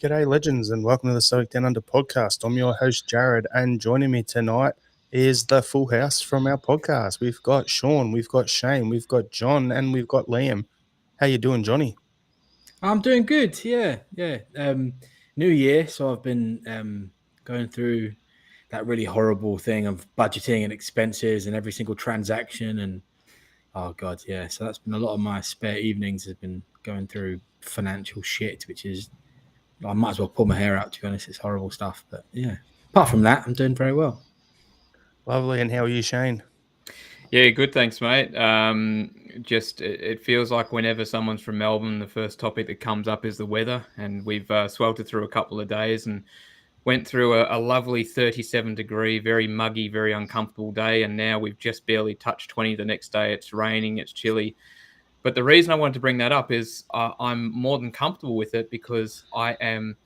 G'day, legends, and welcome to the Celtic Down Under podcast. I'm your host, Jared, and joining me tonight is the full house from our podcast. We've got Sean, we've got Shane, we've got John, and we've got Liam. How you doing, Johnny? I'm doing good. Yeah. New year, so I've been going through that really horrible thing of budgeting and expenses and every single transaction, and oh god, yeah. So that's been a lot of my spare evenings has been going through financial shit, which is I might as well pull my hair out, to be honest. It's horrible stuff, but yeah. Apart from that, I'm doing very well. Lovely, and how are you, Shane? Yeah, good. Thanks, mate. It feels like whenever someone's from Melbourne, the first topic that comes up is the weather, and we've sweltered through a couple of days and went through a lovely 37-degree, very muggy, very uncomfortable day, and now we've just barely touched 20 the next day. It's raining, it's chilly. But the reason I wanted to bring that up is I'm more than comfortable with it because I am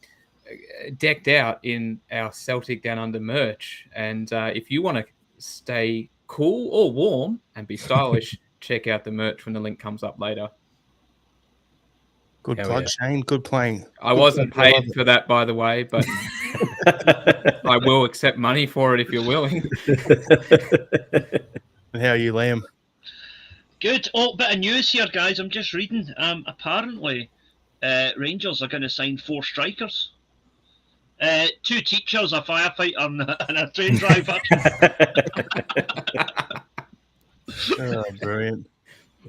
decked out in our Celtic Down Under merch, and if you want to stay cool or warm and be stylish, check out the merch when the link comes up later. Good plug, Shane. Good playing. I wasn't paid for that, by the way, but I will accept money for it if you're willing. And how are you, Liam? Good. Oh, bit of news here, guys. I'm just reading. Apparently, Rangers are going to sign 4 strikers. 2 teachers, a firefighter, and a train driver. Oh, brilliant.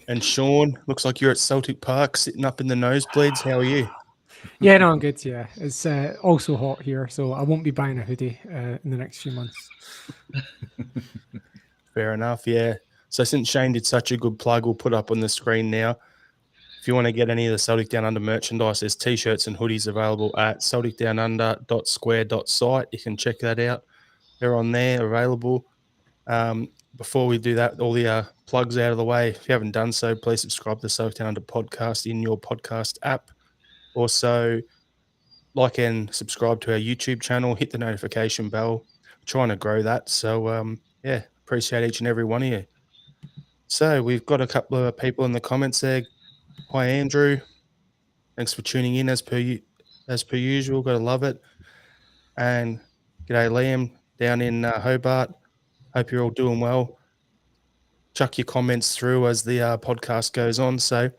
And Sean, looks like you're at Celtic Park sitting up in the nosebleeds. How are you? Yeah, no, I'm good. Yeah, it's also hot here, so I won't be buying a hoodie in the next few months. Fair enough, yeah. So since Shane did such a good plug, we'll put up on the screen now. If you want to get any of the Celtic Down Under merchandise, there's T-shirts and hoodies available at celticdownunder.square.site. You can check that out. They're on there, available. Before we do that, all the plugs out of the way. If you haven't done so, please subscribe to the Celtic Down Under podcast in your podcast app. Also, like and subscribe to our YouTube channel. Hit the notification bell. We're trying to grow that. So, appreciate each and every one of you. So we've got a couple of people in the comments there. Hi, Andrew. Thanks for tuning in as per usual. Got to love it. And g'day, Liam, down in Hobart. Hope you're all doing well. Chuck your comments through as the podcast goes on. So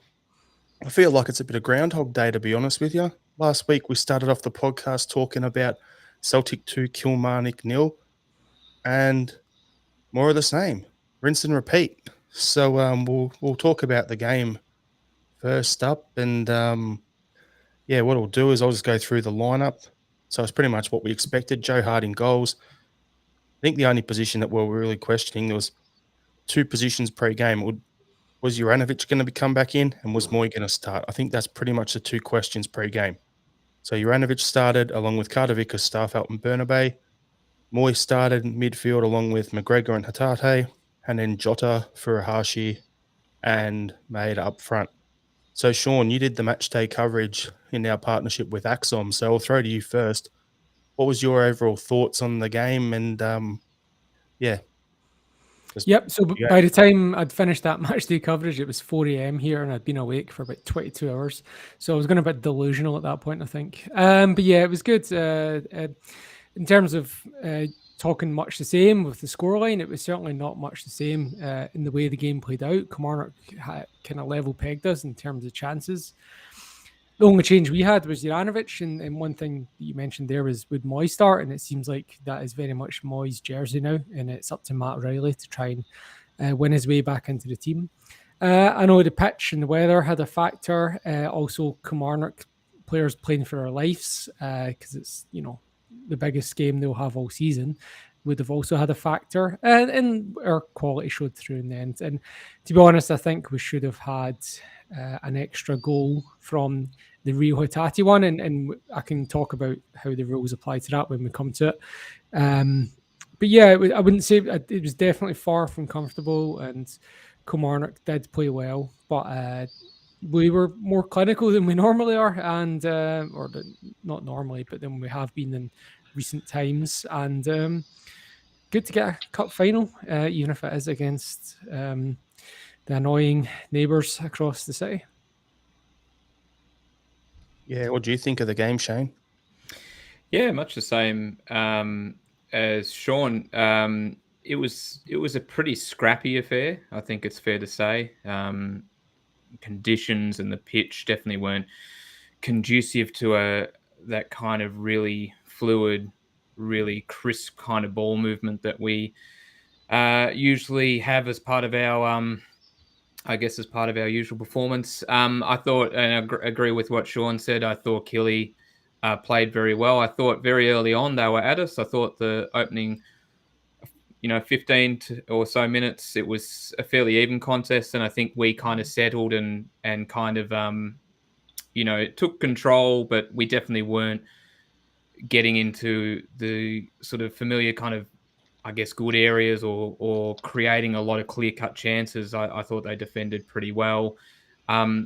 I feel like it's a bit of Groundhog Day, to be honest with you. Last week we started off the podcast talking about Celtic 2, Kilmarnock 0, and more of the same. Rinse and repeat. So we'll talk about the game first up, and what I'll do is I'll just go through the lineup. So it's pretty much what we expected. Joe Hart in goals. I think the only position that we were really questioning, there was 2 positions pre-game. Was Juranovic going to come back in, and was Moy going to start? I think that's pretty much the 2 questions pre-game. So Juranovic started along with Carter as staff out in Burnabe. Moy started in midfield along with McGregor and Hatate, and then Jota, Furuhashi, and Maeda up front. So, Sean, you did the match day coverage in our partnership with Axom, so I'll throw to you first. What was your overall thoughts on the game? And, Yep, so by the time I'd finished that match day coverage, it was 4 a.m. here, and I'd been awake for about 22 hours. So I was going a bit delusional at that point, I think. But yeah, it was good. In terms of talking much the same with the scoreline, it was certainly not much the same in the way the game played out. Kilmarnock kind of level pegged us in terms of chances. The only change we had was Juranovic, and one thing that you mentioned there was would Moy start, and it seems like that is very much Moy's jersey now, and it's up to Matt Riley to try and win his way back into the team. I know the pitch and the weather had a factor. Also, Kilmarnock players playing for their lives because it's, the biggest game they'll have all season would have also had a factor, and our quality showed through in the end. And to be honest, I think we should have had an extra goal from the Rio Hatate one, and I can talk about how the rules apply to that when we come to it. But yeah, I wouldn't say it was definitely far from comfortable, and Kilmarnock did play well, but we were more clinical than we normally are, and not normally, but than we have been in recent times. And good to get a cup final, even if it is against the annoying neighbours across the city. Yeah, what do you think of the game, Shane? Yeah, much the same as Sean. It was a pretty scrappy affair. I think it's fair to say. Conditions and the pitch definitely weren't conducive to that kind of really fluid, really crisp kind of ball movement that we usually have as part of our I guess as part of our usual performance. I thought, and I agree with what Sean said, I thought Killy played very well. I thought very early on they were at us. I thought the opening, 15 or so minutes, it was a fairly even contest. And I think we kind of settled and kind of, took control, but we definitely weren't getting into the sort of familiar kind of, I guess, good areas or creating a lot of clear-cut chances. I thought they defended pretty well. I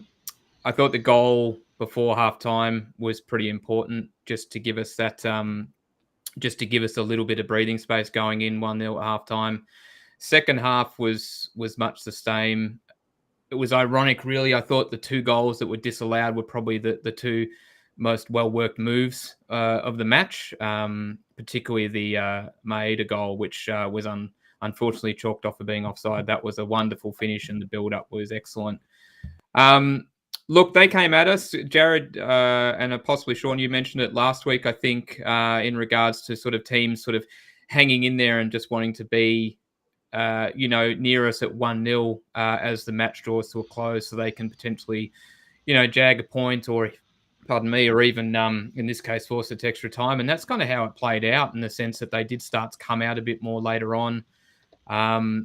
thought the goal before halftime was pretty important, just to give us that, just to give us a little bit of breathing space going in 1-0 at halftime. Second half was much the same. It was ironic, really. I thought the two goals that were disallowed were probably the two most well-worked moves of the match, particularly the Maeda goal, which was unfortunately chalked off for being offside. That was a wonderful finish, and the build-up was excellent. Look, they came at us, Jared, and possibly Sean, you mentioned it last week, I think, in regards to sort of teams sort of hanging in there and just wanting to be, near us at 1-0 as the match draws to a close, so they can potentially, jag a point or even in this case, force it to extra time. And that's kind of how it played out, in the sense that they did start to come out a bit more later on, look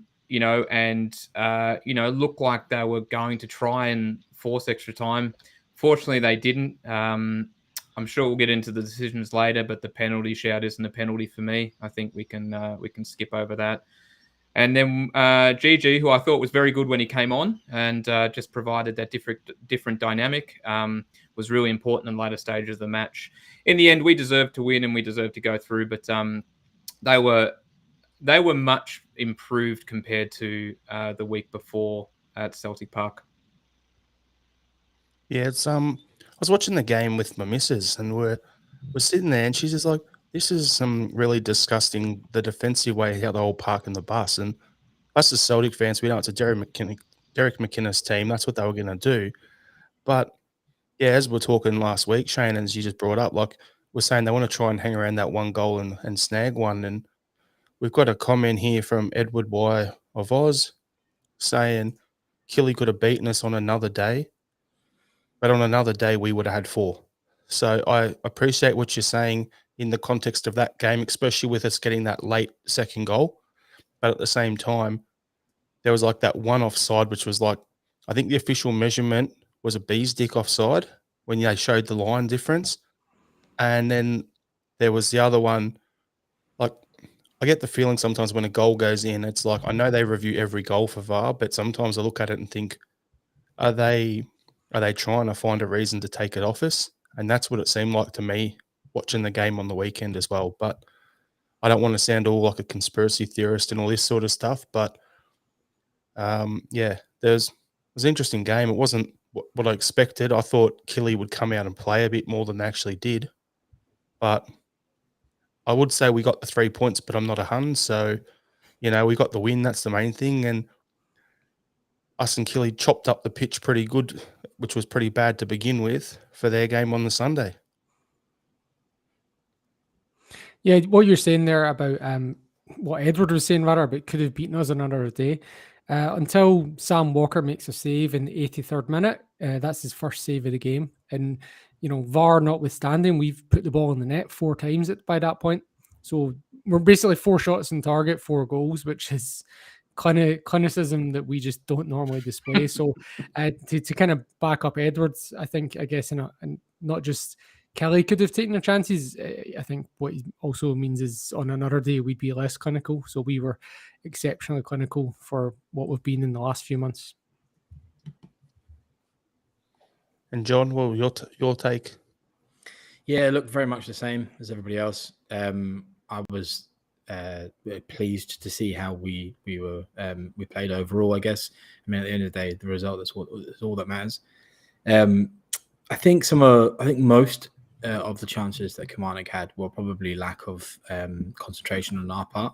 like they were going to try and force extra time. Fortunately, they didn't. I'm sure we'll get into the decisions later, but the penalty shout isn't a penalty for me. I think we can skip over that. And then GG, who I thought was very good when he came on and just provided that different dynamic, was really important in later stages of the match. In the end, we deserved to win and we deserved to go through, but they were much improved compared to the week before at Celtic Park. Yeah, it's I was watching the game with my missus, and we're sitting there, and she's just like, "This is some really disgusting, the defensive way how they all park in the bus." And us as Celtic fans, we know it's a Derek McInnes team. That's what they were going to do. But yeah, as we we're talking last week, Shane, as you just brought up, like we're saying they want to try and hang around that one goal and snag one. And we've got a comment here from Edward Y of Oz saying Killy could have beaten us on another day, but on another day we would have had 4. So I appreciate what you're saying in the context of that game, especially with us getting that late second goal. But at the same time, there was like that one offside, which was like, I think the official measurement was a bee's dick offside when they showed the line difference. And then there was the other one. Like, I get the feeling sometimes when a goal goes in, it's like, I know they review every goal for VAR, but sometimes I look at it and think, are they trying to find a reason to take it off us? And that's what it seemed like to me watching the game on the weekend as well. But I don't want to sound all like a conspiracy theorist and all this sort of stuff, but it was an interesting game. It wasn't what I expected. I thought Killy would come out and play a bit more than they actually did. But I would say we got the 3 points, but I'm not a Hun. So, we got the win. That's the main thing. And us and Killy chopped up the pitch pretty good, which was pretty bad to begin with, for their game on the Sunday. Yeah, what you're saying there about what Edward was saying, rather, about could have beaten us another day. Until Sam Walker makes a save in the 83rd minute, that's his first save of the game. And, VAR notwithstanding, we've put the ball in the net 4 times by that point. So we're basically 4 shots on target, 4 goals, which is clinicism that we just don't normally display. So to kind of back up Edwards, I guess, and not just Kelly could have taken their chances. I think what he also means is on another day we'd be less clinical. So we were exceptionally clinical for what we've been in the last few months. And John, well, your take? Yeah, look, very much the same as everybody else. I was pleased to see how we played overall, I guess. I mean, at the end of the day, the result is all that matters. I think most of the chances that Kilmarnock had were probably lack of concentration on our part.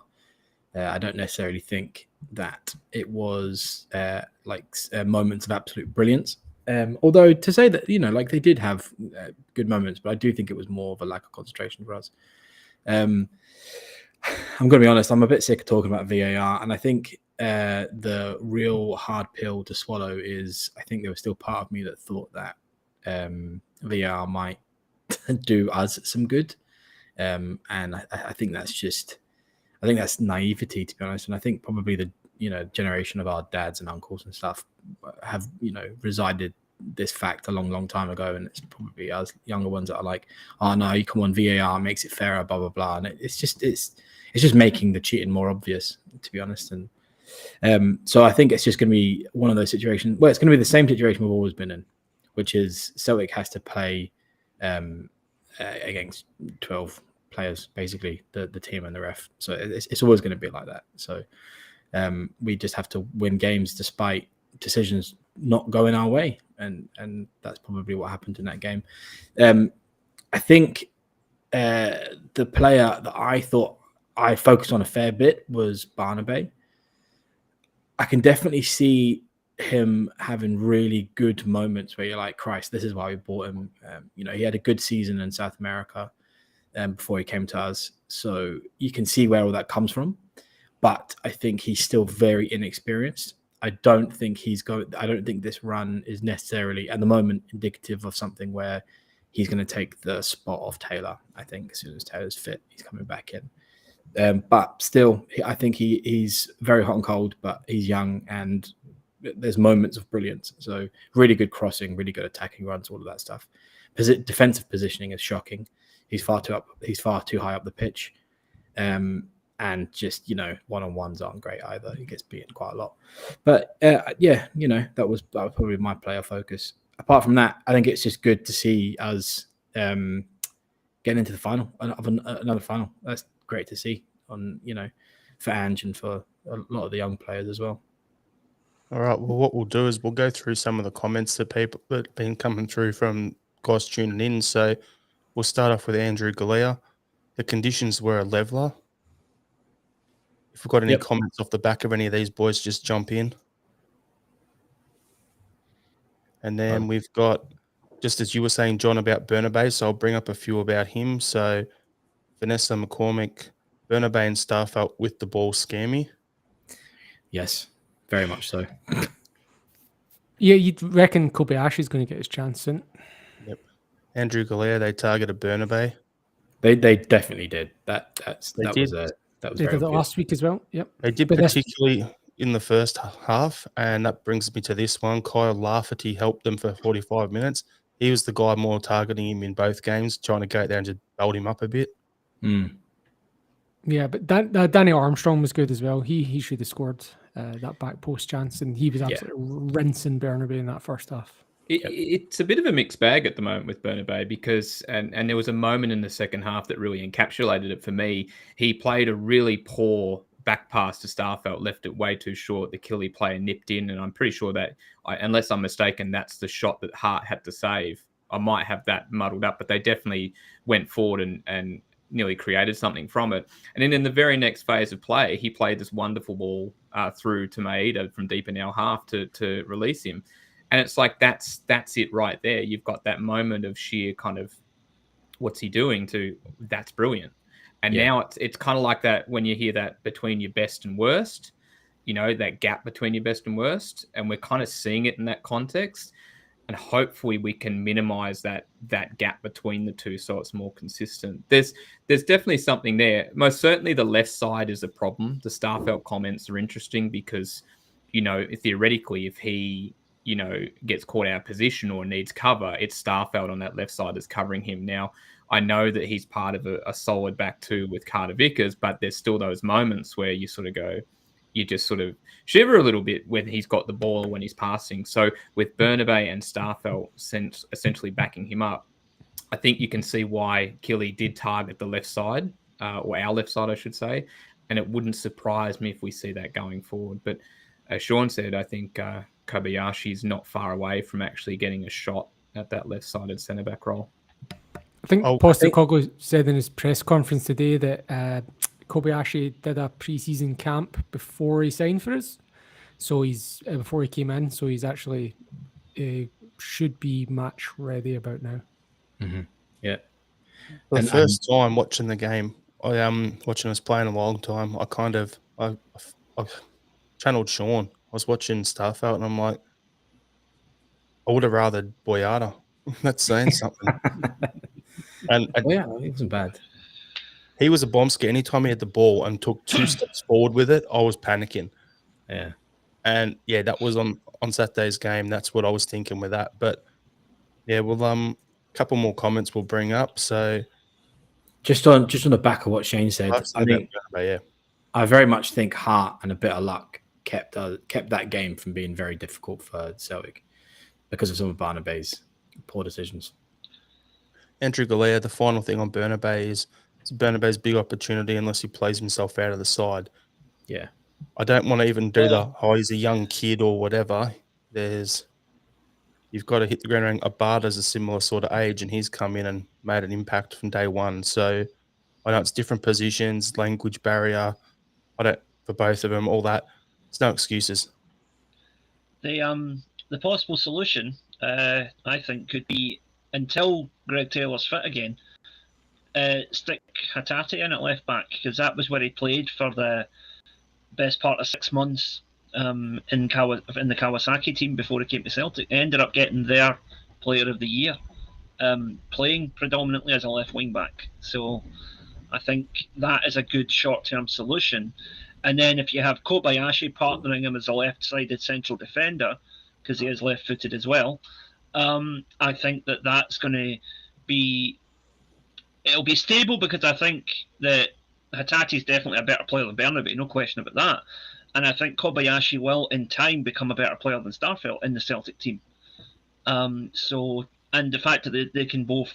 I don't necessarily think that it was moments of absolute brilliance. Although to say that, like they did have good moments, but I do think it was more of a lack of concentration for us. I'm going to be honest, I'm a bit sick of talking about VAR, and I think the real hard pill to swallow is I think there was still part of me that thought that VAR might do us some good. And I think that's naivety, to be honest. And I think probably the generation of our dads and uncles and stuff have resided this fact a long time ago, and it's probably us younger ones that are like, oh no, you come on, VAR makes it fairer, blah blah blah, and it's just making the cheating more obvious, to be honest. And so I think it's just going to be one of those situations. Well, it's going to be the same situation we've always been in, which is Celtic has to play against 12 players, basically the team and the ref. So it's always going to be like that. So we just have to win games despite decisions not going our way, and that's probably what happened in that game. I think the player that I thought I focused on a fair bit was Burnabe. I can definitely see him having really good moments where you're like, Christ, this is why we bought him. He had a good season in South America before he came to us, so you can see where all that comes from. But I think he's still very inexperienced. I don't think this run is necessarily at the moment indicative of something where he's going to take the spot off Taylor. I think as soon as Taylor's fit, he's coming back in. But still, I think he's very hot and cold, but he's young and there's moments of brilliance. So really good crossing, really good attacking runs, all of that stuff. Defensive positioning is shocking. He's far too high up the pitch. And just, one-on-ones aren't great either. He gets beaten quite a lot. But, that was probably my player focus. Apart from that, I think it's just good to see us getting into the final, another final. That's great to see for Ange and for a lot of the young players as well. All right. Well, what we'll do is we'll go through some of the comments that people that have been coming through from guys tuning in. So we'll start off with Andrew Galea. The conditions were a leveler. If we've got any comments off the back of any of these boys, just jump in. And then we've got, just as you were saying, John, about Burnabe, so I'll bring up a few about him. So Vanessa McCormick, Burnabe and Starfelt with the ball scare me. Yes, very much so. Yeah, you'd reckon Kobayashi's going to get his chance, isn't it? Yep. Andrew Galea, they targeted Burnabe. They definitely did. That was they very did it obvious. last week as well. Yep. They did, particularly in the first half, and that brings me to this one. Kyle Lafferty helped them for 45 minutes. He was the guy more targeting him in both games, trying to go there and just build him up a bit. Mm. Yeah, but Danny Armstrong was good as well. He should have scored that back post chance, and he was absolutely rinsing Burnabe in that first half. It's a bit of a mixed bag at the moment with Burnabe because, and there was a moment in the second half that really encapsulated it for me. He played a really poor back pass to Starfelt, left it way too short. The Killy player nipped in, and I'm pretty sure that, unless I'm mistaken, that's the shot that Hart had to save. I might have that muddled up, but they definitely went forward and nearly created something from it. And then in the very next phase of play, he played this wonderful ball through to Maeda from deep in our half to release him. And it's like, that's it right there. You've got that moment of sheer kind of, what's he doing to, that's brilliant. And now it's kind of like that when you hear that between your best and worst, that gap between your best and worst. And we're kind of seeing it in that context. And hopefully we can minimize that gap between the two so it's more consistent. There's definitely something there. Most certainly the left side is a problem. The Starfelt comments are interesting because, theoretically, if he gets caught out of position or needs cover, it's Starfelt on that left side that's covering him. Now, I know that he's part of a solid back two with Carter Vickers, but there's still those moments where you sort of go, you just sort of shiver a little bit when he's got the ball or when he's passing. So with Burnabe and Starfelt essentially backing him up, I think you can see why Killy did target the left side, or our left side, I should say, and it wouldn't surprise me if we see that going forward. But as Sean said, I think Kobayashi's not far away from actually getting a shot at that left-sided centre-back role. I think Oh, Postecoglou said in his press conference today that Kobayashi did a pre-season camp before he signed for us. So he's before he came in. So he's actually should be match ready about now. Mm-hmm. Yeah. For the first time watching the game, I watching us play in a long time. I channeled Sean. I was watching Starfelt, and I'm like, I would have rather Boyata. That's saying something. and yeah, it wasn't bad. He was a bomb scare. Anytime he had the ball and took 2 steps forward with it, I was panicking. Yeah. And yeah, that was on Saturday's game. That's what I was thinking with that. But yeah, well, a couple more comments we'll bring up. So just on the back of what Shane said, I think I very much think heart and a bit of luck kept that game from being very difficult for Celtic because of some of Burnabe's poor decisions. Andrew Galea, the final thing on Burnabe is it's Burnabe's big opportunity unless he plays himself out of the side. Yeah. I don't want to even do he's a young kid or whatever. You've got to hit the ground running. Abada's a similar sort of age, and he's come in and made an impact from day one. So I know it's different positions, language barrier. For both of them, all that. There's no excuses. The possible solution, I think, could be until Greg Taylor's fit again, stick Hatate in at left back, because that was where he played for the best part of 6 months in the Kawasaki team before he came to Celtic. He ended up getting their Player of the Year, playing predominantly as a left wing back. So I think that is a good short-term solution. And then if you have Kobayashi partnering him as a left-sided central defender, because he is left-footed as well, I think that's going to be... It'll be stable, because I think that Hatate is definitely a better player than Burnabe, no question about that. And I think Kobayashi will, in time, become a better player than Starfelt in the Celtic team. And the fact that they can both...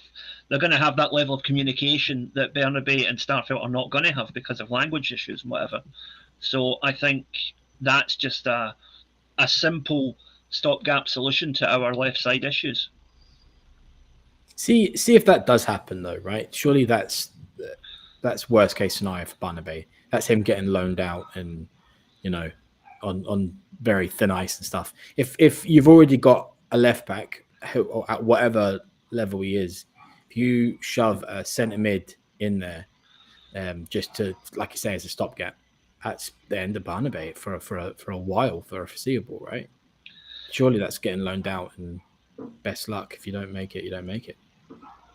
They're going to have that level of communication that Burnabe and Starfelt are not going to have because of language issues and whatever. So I think that's just a simple stopgap solution to our left side issues. See if that does happen, though, right? Surely that's worst case scenario for Burnabe. That's him getting loaned out and, on very thin ice and stuff. If you've already got a left back who, at whatever level he is, if you shove a centre mid in there, just to, like you say, as a stopgap, that's the end of Burnabe for a while, for a foreseeable, right? Surely that's getting loaned out, and best luck. If you don't make it, you don't make it.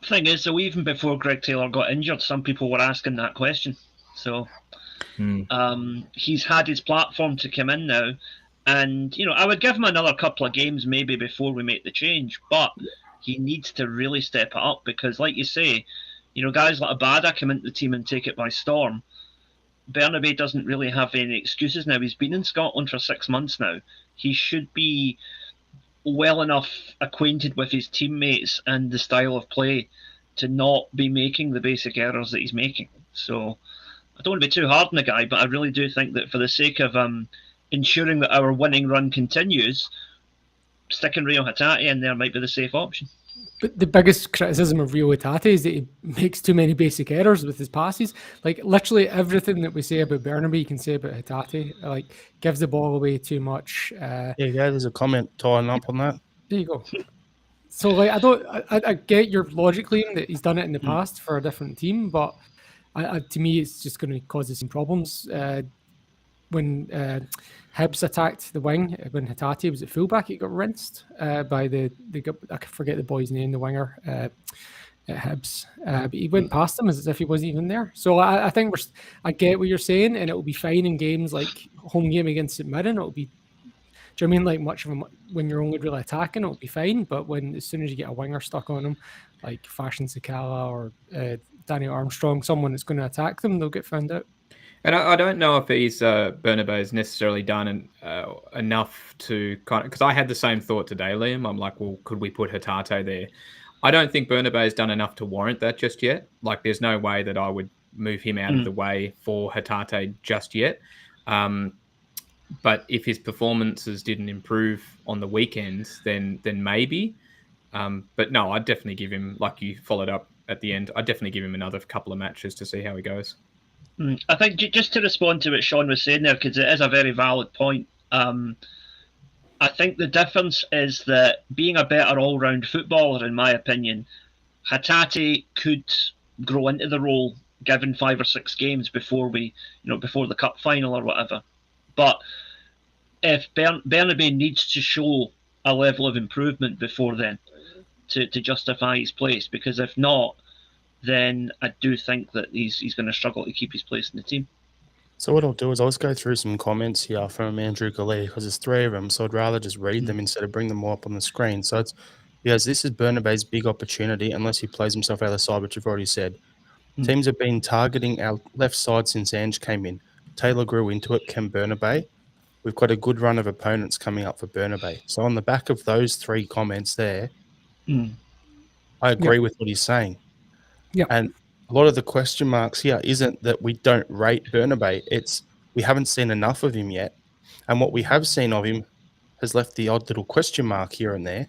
Thing is, though, even before Greg Taylor got injured, some people were asking that question. So he's had his platform to come in now. And, I would give him another couple of games maybe before we make the change. But he needs to really step it up, because, like you say, guys like Abada come into the team and take it by storm. Burnabe doesn't really have any excuses now. He's been in Scotland for 6 months now. He should be well enough acquainted with his teammates and the style of play to not be making the basic errors that he's making. So I don't want to be too hard on the guy, but I really do think that for the sake of ensuring that our winning run continues, sticking Rio Hatate in there might be the safe option. But the biggest criticism of Rio Hatate is that he makes too many basic errors with his passes. Like, literally everything that we say about Burnabe, you can say about Hatate. Like, gives the ball away too much. There's a comment tying up on that. There you go. So, like, I get your logic claim that he's done it in the past for a different team, but to me, it's just going to cause us some problems. When Hibs attacked the wing, when Hatate was at fullback, he got rinsed by I forget the boy's name, the winger at Hibs. But he went past him as if he wasn't even there. So I think I get what you're saying, and it will be fine in games like home game against St Mirren. It'll be, do you know what I mean, like much of when you're only really attacking, it'll be fine. But as soon as you get a winger stuck on him, like Fashion Sakala or Danny Armstrong, someone that's going to attack them, they'll get found out. And I don't know if Burnabe has necessarily done enough to kind of, because I had the same thought today, Liam. I'm like, well, could we put Hatate there? I don't think Burnabe has done enough to warrant that just yet. Like, there's no way that I would move him out of the way for Hatate just yet. But if his performances didn't improve on the weekends, then maybe. But no, I'd definitely give him, like you followed up at the end. I'd definitely give him another couple of matches to see how he goes. I think just to respond to what Sean was saying there, because it is a very valid point. I think the difference is that being a better all-round footballer, in my opinion, Hatate could grow into the role given 5 or 6 games before before the cup final or whatever. But if Burnabe needs to show a level of improvement before then to justify his place, because if not, then I do think that he's going to struggle to keep his place in the team. So what I'll do is I'll just go through some comments here from Andrew Galea, because there's 3 of them, so I'd rather just read them instead of bring them all up on the screen. So it's because this is Burnabe's big opportunity, unless he plays himself out of the side, which you've already said. Teams have been targeting our left side since Ange came in. Taylor grew into it. Can Burnabe? We've got a good run of opponents coming up for Burnabe. So on the back of those 3 comments there, I agree with what he's saying. Yeah. And a lot of the question marks here isn't that we don't rate Burnabe. It's we haven't seen enough of him yet. And what we have seen of him has left the odd little question mark here and there,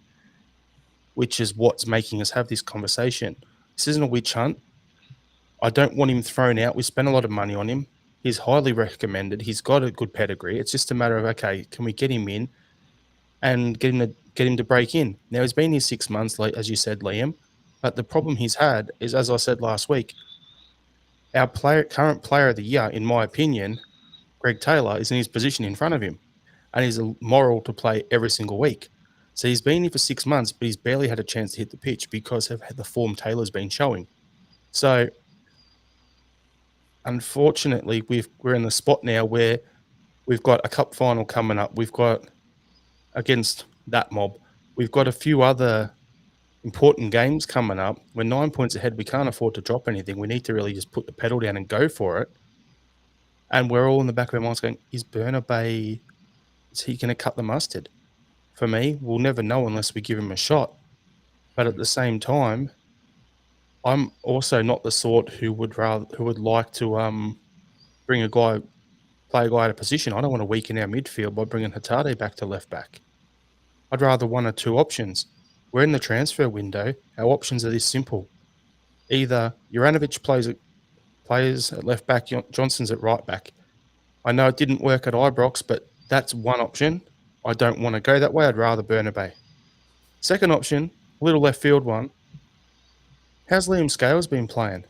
which is what's making us have this conversation. This isn't a witch hunt. I don't want him thrown out. We spent a lot of money on him. He's highly recommended. He's got a good pedigree. It's just a matter of, okay, can we get him in and get him to break in? Now, he's been here 6 months, like as you said, Liam. But the problem he's had is, as I said last week, our current player of the year, in my opinion, Greg Taylor, is in his position in front of him. And he's moral to play every single week. So he's been here for 6 months, but he's barely had a chance to hit the pitch because of the form Taylor's been showing. So, unfortunately, we're in the spot now where we've got a cup final coming up. We've got, against that mob, we've got a few other important games coming up. We're 9 points ahead. We can't afford to drop anything. We need to really just put the pedal down and go for it. And we're all in the back of our minds going, is Burnabe, is he going to cut the mustard? For me, we'll never know unless we give him a shot. But at the same time, I'm also not the sort who would like to play a guy out of position. I don't want to weaken our midfield by bringing Hatate back to left back. I'd rather 1 or 2 options. We're in the transfer window. Our options are this simple. Either Juranovic plays at left back, Johnson's at right back. I know it didn't work at Ibrox, but that's one option. I don't want to go that way. I'd rather Burnabe. Second option, a little left field one. How's Liam Scales been playing?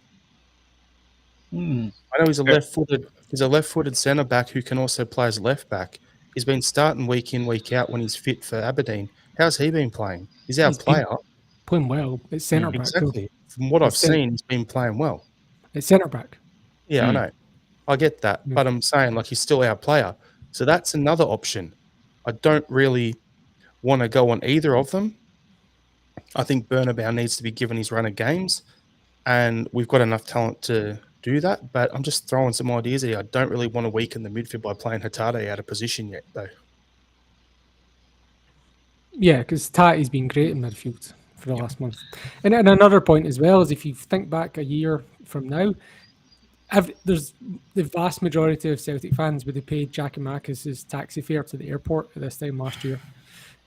I know he's a left-footed centre back who can also play as left back. He's been starting week in, week out when he's fit for Aberdeen. How's he been playing? He's our player. Playing well. It's centre back. Exactly. From what I've seen, he's been playing well. It's centre back. Yeah, I know. I get that. But I'm saying, he's still our player. So that's another option. I don't really want to go on either of them. I think Burnabe needs to be given his run of games, and we've got enough talent to do that. But I'm just throwing some ideas here. I don't really want to weaken the midfield by playing Hatate out of position yet, though. Yeah, because Tate's been great in midfield for the last month. And another point as well is if you think back a year from now, there's the vast majority of Celtic fans would have paid Giakoumakis' taxi fare to the airport at this time last year.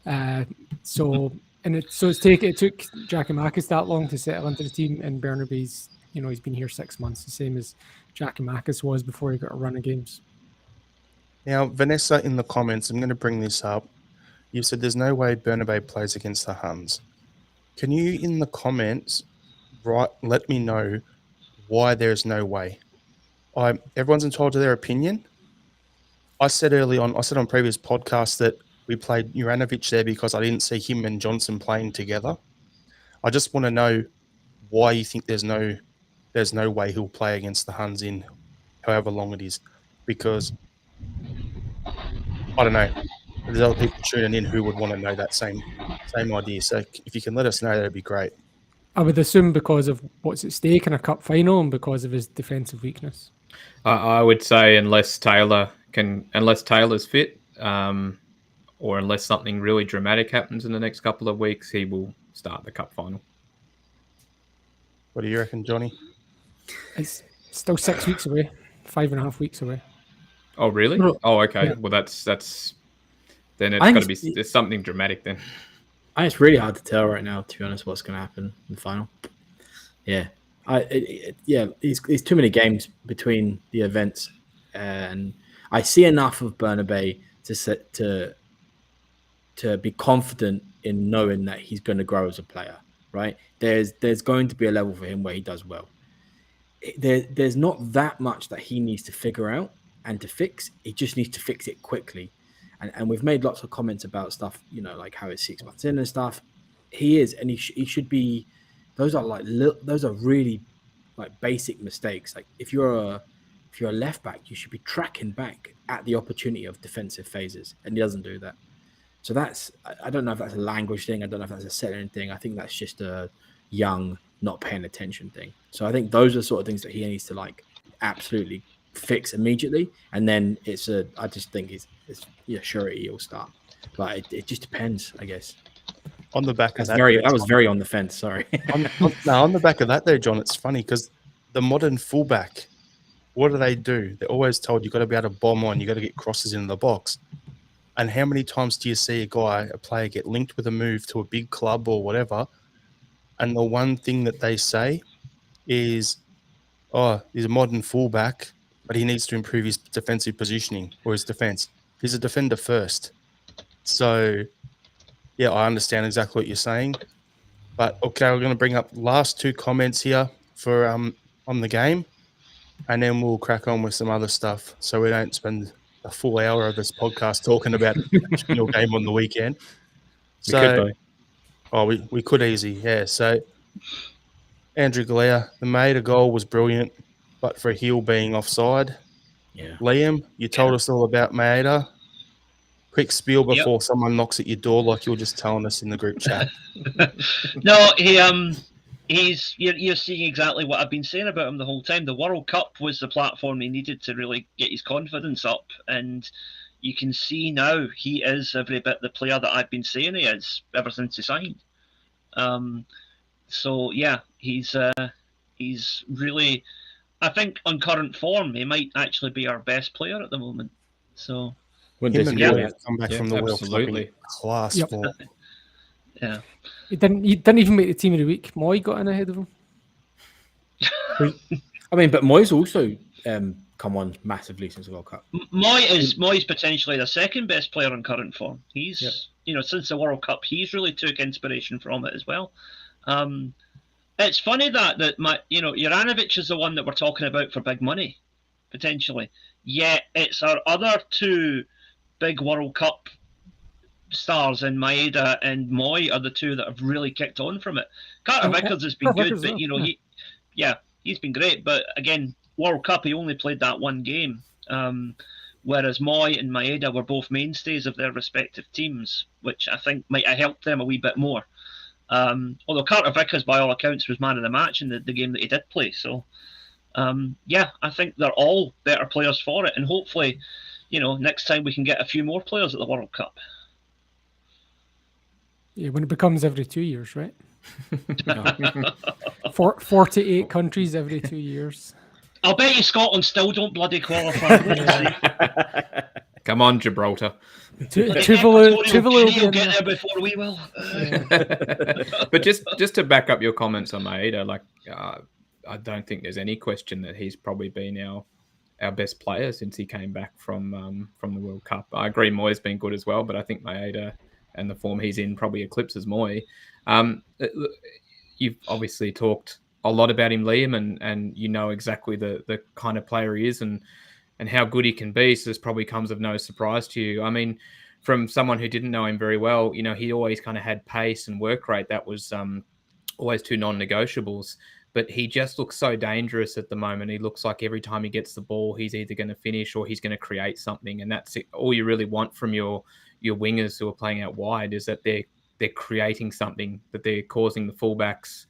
It took Giakoumakis that long to settle into the team, and Burnabe's, he's been here 6 months, the same as Giakoumakis was before he got a run of games. Now, Vanessa, in the comments, I'm going to bring this up. You said there's no way Burnabe plays against the Huns. Can you, in the comments, let me know why there's no way? Everyone's entitled to their opinion. I said on previous podcasts that we played Juranovic there because I didn't see him and Johnson playing together. I just want to know why you think there's no way he'll play against the Huns in however long it is. Because, I don't know, there's other people tuning in who would want to know that same idea. So if you can let us know, that'd be great. I would assume because of what's at stake in a cup final and because of his defensive weakness. I would say unless Taylor's fit, or unless something really dramatic happens in the next couple of weeks, he will start the cup final. What do you reckon, Johnny? It's still 6 weeks away, 5.5 weeks away. Oh, really? Oh, okay. Yeah. Well, that's then it's got to be there's something dramatic then. I think it's really hard to tell right now, to be honest, what's going to happen in the final. Yeah, it's too many games between the events, and I see enough of Burnabe to be confident in knowing that he's going to grow as a player. Right? There's going to be a level for him where he does well. There's not that much that he needs to figure out and to fix. He just needs to fix it quickly. And we've made lots of comments about stuff, like how it's 6 months in and stuff. He is, and he should be. Those are those are really like basic mistakes. Like if you're a left back, you should be tracking back at the opportunity of defensive phases, and he doesn't do that. So I don't know if that's a language thing. I don't know if that's a settling thing. I think that's just a young, not paying attention thing. So I think those are the sort of things that he needs to absolutely fix immediately. And then I just think it's surety he'll start. But it just depends, I guess. On the back of that, I was very on the fence. Sorry. on the back of that, though, John, it's funny because the modern fullback, what do? They're always told you got to be able to bomb on, you got to get crosses in the box. And how many times do you see a player get linked with a move to a big club or whatever, and the one thing that they say is, "Oh, he's a modern fullback, but he needs to improve his defensive positioning or his defense. He's a defender first." So, yeah, I understand exactly what you're saying. But okay, we're going to bring up last two comments here for on the game, and then we'll crack on with some other stuff so we don't spend a full hour of this podcast talking about your game on the weekend. So, we could easy, yeah. So, Andrew Galea, the Maeda goal was brilliant, but for Hill being offside. Yeah. Liam, you told us all about Maeda. Quick spiel before someone knocks at your door, like you were just telling us in the group chat. No, you're seeing exactly what I've been saying about him the whole time. The World Cup was the platform he needed to really get his confidence up, and you can see now he is every bit the player that I've been saying he is ever since he signed. So yeah, he's really, I think on current form, he might actually be our best player at the moment. So. Him and Moy come back from the World Cup in class form. Yeah. He didn't even make the team of the week. Moy got in ahead of him. I mean, but Moy's also come on massively since the World Cup. Moy's potentially the second best player in current form. He's since the World Cup, he's really took inspiration from it as well. It's funny that Juranovic is the one that we're talking about for big money, potentially. Yet it's our other two big World Cup stars in Maeda and Moy are the two that have really kicked on from it. Carter Vickers has been good, but he's been great. But again, World Cup, he only played that one game. Whereas Moy and Maeda were both mainstays of their respective teams, which I think might have helped them a wee bit more. Although Carter Vickers, by all accounts, was man of the match in the game that he did play. So, I think they're all better players for it. And hopefully, next time we can get a few more players at the World Cup. Yeah, when it becomes every 2 years, right? 48 countries every 2 years. I'll bet you Scotland still don't bloody qualify. Come on, Gibraltar. Tuvalu will get there before we will. But just to back up your comments on Maeda, I don't think there's any question that he's probably been our best player since he came back from the World Cup. I agree Moy's been good as well, but I think Maeda and the form he's in probably eclipses Moy. You've obviously talked a lot about him, Liam, and you know exactly the kind of player he is and how good he can be. So this probably comes of no surprise to you. I mean, from someone who didn't know him very well, he always kind of had pace and work rate. That was always two non-negotiables. But he just looks so dangerous at the moment. He looks like every time he gets the ball, he's either going to finish or he's going to create something. And that's it. All you really want from your wingers who are playing out wide is that they're creating something, that they're causing the fullbacks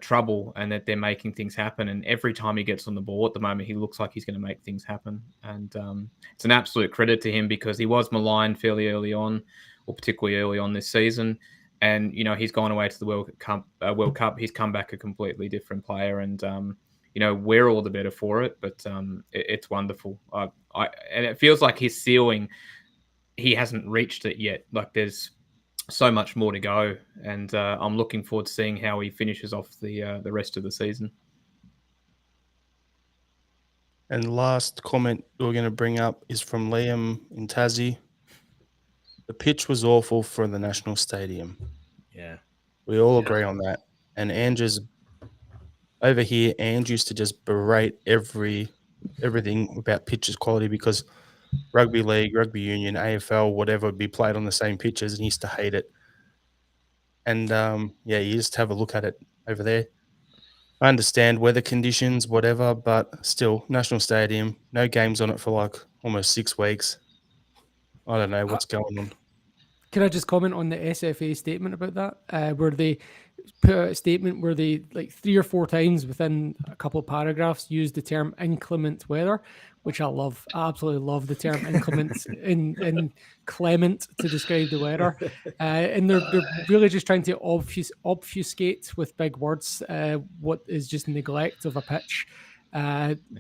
trouble, and that they're making things happen. And every time he gets on the ball at the moment, he looks like he's going to make things happen. And it's an absolute credit to him because he was maligned fairly early on, or particularly early on this season. And, he's gone away to the World Cup. He's come back a completely different player. And, we're all the better for it. But it's wonderful. And it feels like his ceiling, he hasn't reached it yet. Like there's so much more to go, and I'm looking forward to seeing how he finishes off the rest of the season. And the last comment we're going to bring up is from Liam in Tassie. The pitch was awful for the National Stadium. Yeah. We all agree on that. And Andrew's over here, Andrew used to just berate everything about pitches quality because rugby league, rugby union, AFL, whatever would be played on the same pitches, and he used to hate it. And you just have a look at it over there. I understand weather conditions, whatever, but still, National Stadium, no games on it for like almost 6 weeks. I don't know what's going on. Can I just comment on the SFA statement about that? Where they put out a statement where they, like 3 or 4 times within a couple of paragraphs, used the term inclement weather, which I love. I absolutely love the term inclement in clement to describe the weather. And they're really just trying to obfuscate with big words what is just neglect of a pitch.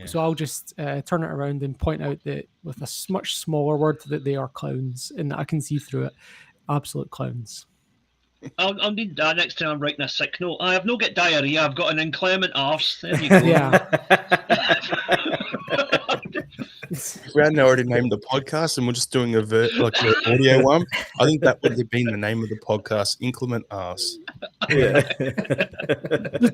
So I'll just turn it around and point out that with a much smaller word that they are clowns, and I can see through it. Absolute clowns. I'll need that next time I'm writing a sick note. I have no get diarrhea. I've got an inclement arse. There you go. Yeah. We hadn't already named the podcast and we're just doing an audio one. I think that would have been the name of the podcast, Inclement Arse. Yeah.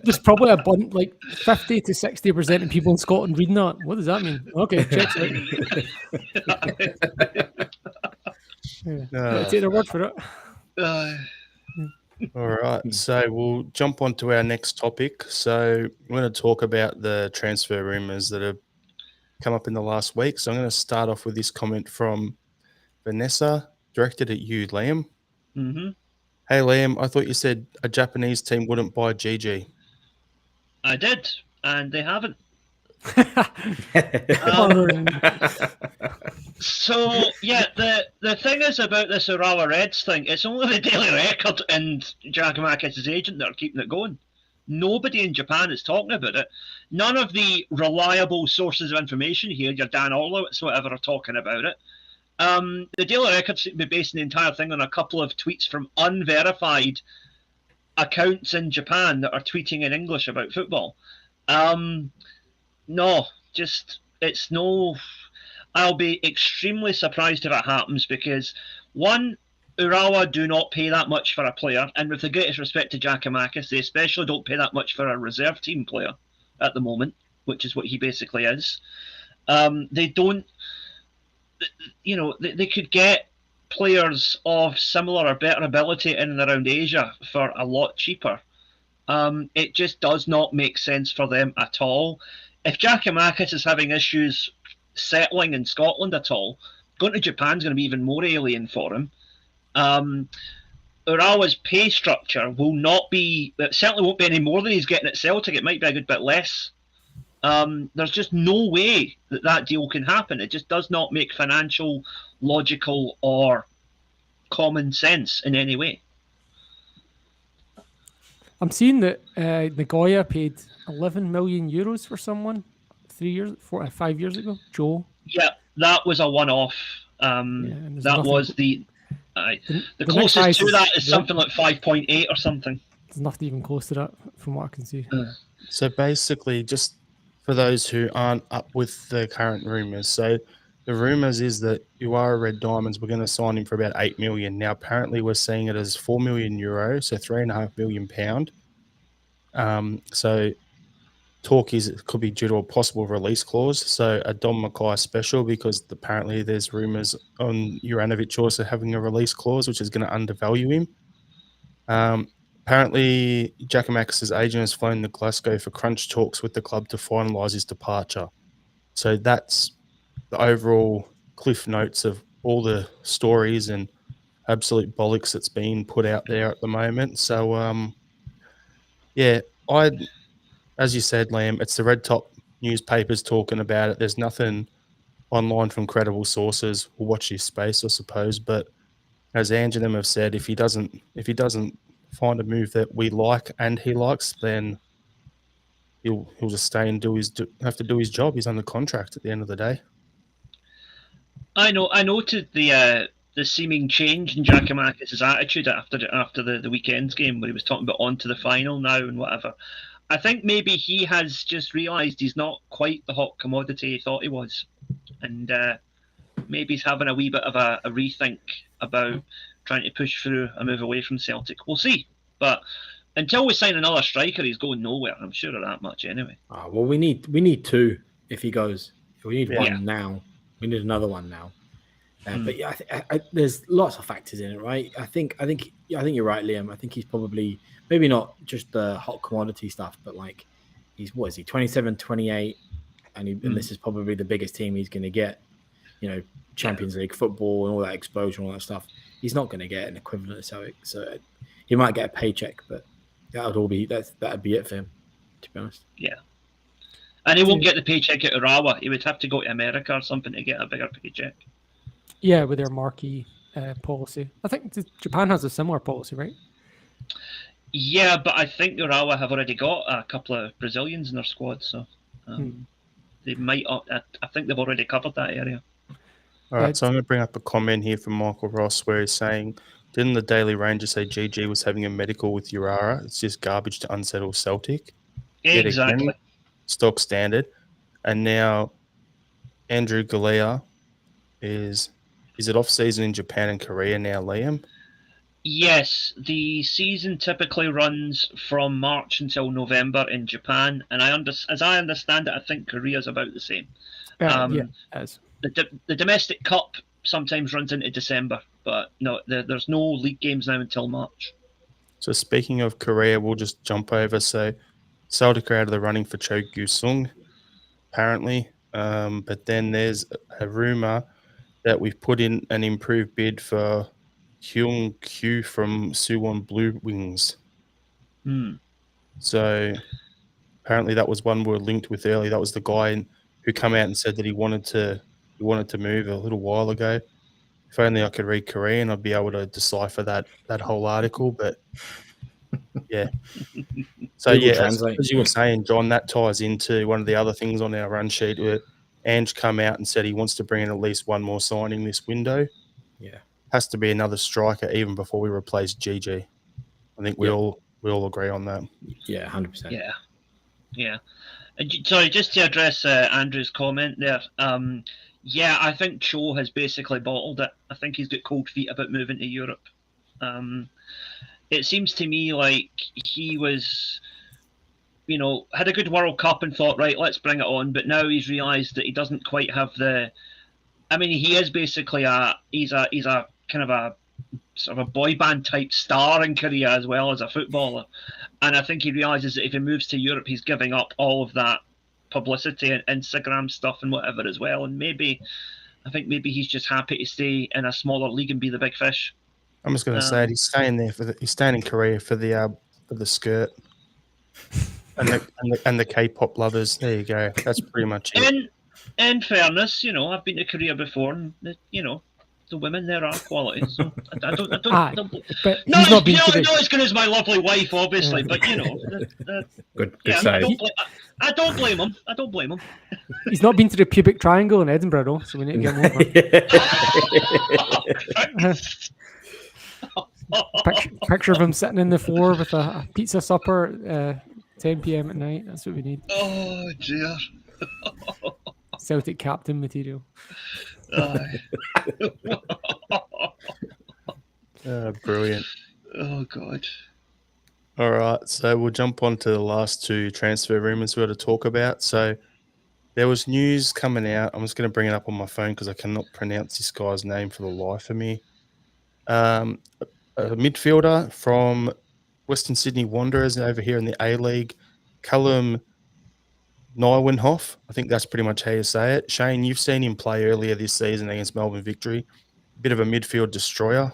There's probably a bunch, like 50 to 60% of people in Scotland reading that. What does that mean? Okay, checks out. Take their word for it. All right, so we'll jump on to our next topic. So we're going to talk about the transfer rumours that have come up in the last week. So I'm going to start off with this comment from Vanessa, directed at you, Liam. Mm-hmm. Hey, Liam, I thought you said a Japanese team wouldn't buy GG. I did, and they haven't. So yeah, the thing is about this Urawa Reds thing, it's only the Daily Record and Giacomakis' agent that are keeping it going. Nobody in Japan is talking about it. None of the reliable sources of information here, your Dan Orlowitz, whatever, are talking about it. The Daily Record seems to be basing the entire thing on a couple of tweets from unverified accounts in Japan that are tweeting in English about football. No, just it's no. I'll be extremely surprised if it happens because, one, Urawa do not pay that much for a player, and with the greatest respect to Giacomakis, they especially don't pay that much for a reserve team player at the moment, which is what he basically is. They don't, they could get players of similar or better ability in and around Asia for a lot cheaper. It just does not make sense for them at all. If Giacomakis is having issues settling in Scotland at all, going to Japan is going to be even more alien for him. Urawa's pay structure will not be, it certainly won't be any more than he's getting at Celtic. It might be a good bit less. There's just no way that deal can happen. It just does not make financial, logical, or common sense in any way. I'm seeing that Nagoya paid 11 million euros for someone 5 years ago. Joe. Yeah, that was a one-off. That was the closest to that is something like 5.8 or something. There's nothing even close to that from what I can see. So basically, just for those who aren't up with the current rumours, so the rumours is that Uara Red Diamonds were going to sign him for about 8 million. Now, apparently, we're seeing it as €4 million, so £3.5 million. So talk is it could be due to a possible release clause. So a Dom Mackay special, because apparently there's rumours on Juranovic also having a release clause, which is going to undervalue him. Apparently, Giacomakis' agent has flown to Glasgow for crunch talks with the club to finalise his departure. So that's the overall cliff notes of all the stories and absolute bollocks that's being put out there at the moment. So, as you said, Liam, it's the red top newspapers talking about it. There's nothing online from credible sources. We'll watch this space, I suppose. But as Ange and them have said, if he doesn't find a move that we like and he likes, then he'll just stay and have to do his job. He's under contract at the end of the day. I noted the seeming change in Giakoumakis' attitude after the weekend's game, where he was talking about on to the final now and whatever. I think maybe he has just realised he's not quite the hot commodity he thought he was, and maybe he's having a wee bit of a rethink about trying to push through a move away from Celtic. We'll see, but until we sign another striker, he's going nowhere. I'm sure of that much anyway. Oh, well, we need two if he goes. We need one Yeah. now. We need another one now. But yeah, there's lots of factors in it, right? I think you're right, Liam. I think he's probably maybe not just the hot commodity stuff, but like he's 27, 28, and this is probably the biggest team he's going to get. You know, Champions League football and all that exposure and all that stuff. He's not going to get an equivalent of Celtic, so he might get a paycheck, but that'd be it for him, to be honest. Yeah. And he won't get the paycheck at Urawa. He would have to go to America or something to get a bigger paycheck. Yeah, with their marquee policy. I think Japan has a similar policy, right? Yeah, but I think Urawa have already got a couple of Brazilians in their squad, so they might. I think they've already covered that area. All right, so I'm going to bring up a comment here from Michael Ross where he's saying, didn't the Daily Ranger say GG was having a medical with Urara? It's just garbage to unsettle Celtic. Yet Exactly. again, stock standard. And now Andrew Galea is it off season in Japan and Korea now, Liam? Yes, the season typically runs from March until November in Japan, and as I understand it, I think Korea's about the same. Yeah, as The domestic cup sometimes runs into December, but no, there's no league games now until March. So speaking of Korea, we'll just jump over. So Celtic are out of the running for Cho Gyu-sung, apparently. But then there's a rumour that we've put in an improved bid for Hyung Kyu from Suwon Blue Wings. So apparently that was one we were linked with earlier. That was the guy who come out and said that he wanted to move a little while ago. If only I could read Korean, I'd be able to decipher that whole article. But yeah. So as you were saying, John, that ties into one of the other things on our run sheet where Ange come out and said he wants to bring in at least one more signing this window. Yeah. Has to be another striker even before we replace GG. I think we all agree on that. Yeah, 100%. Yeah. Sorry, just to address Andrew's comment there. Yeah, I think Cho has basically bottled it. I think he's got cold feet about moving to Europe. It seems to me like he was, had a good World Cup and thought, right, let's bring it on. But now he's realised that he doesn't quite have the. I mean, he is basically he's a kind of a sort of a boy band type star in Korea as well as a footballer. And I think he realises that if he moves to Europe, he's giving up all of that publicity and Instagram stuff and whatever as well. And I think maybe he's just happy to stay in a smaller league and be the big fish. I'm just going to say it. He's staying there he's staying in Korea for the skirt and the K-pop lovers. There you go. That's pretty much it. In fairness, I've been to Korea before, and the women there are quality. So I don't. But he's not been to not as good as my lovely wife, obviously. But good save. I don't blame him. He's not been to the pubic triangle in Edinburgh, though, so we need to get him over. Picture of him sitting in the floor with a pizza supper, 10 p.m. at night. That's what we need. Oh dear. Celtic captain material. Brilliant. Oh God. All right, so we'll jump on to the last two transfer rumours we're to talk about. So there was news coming out. I'm just going to bring it up on my phone because I cannot pronounce this guy's name for the life of me. A midfielder from Western Sydney Wanderers over here in the A-League, Callum Neuwenhoff. I think that's pretty much how you say it. Shane, you've seen him play earlier this season against Melbourne Victory. A bit of a midfield destroyer.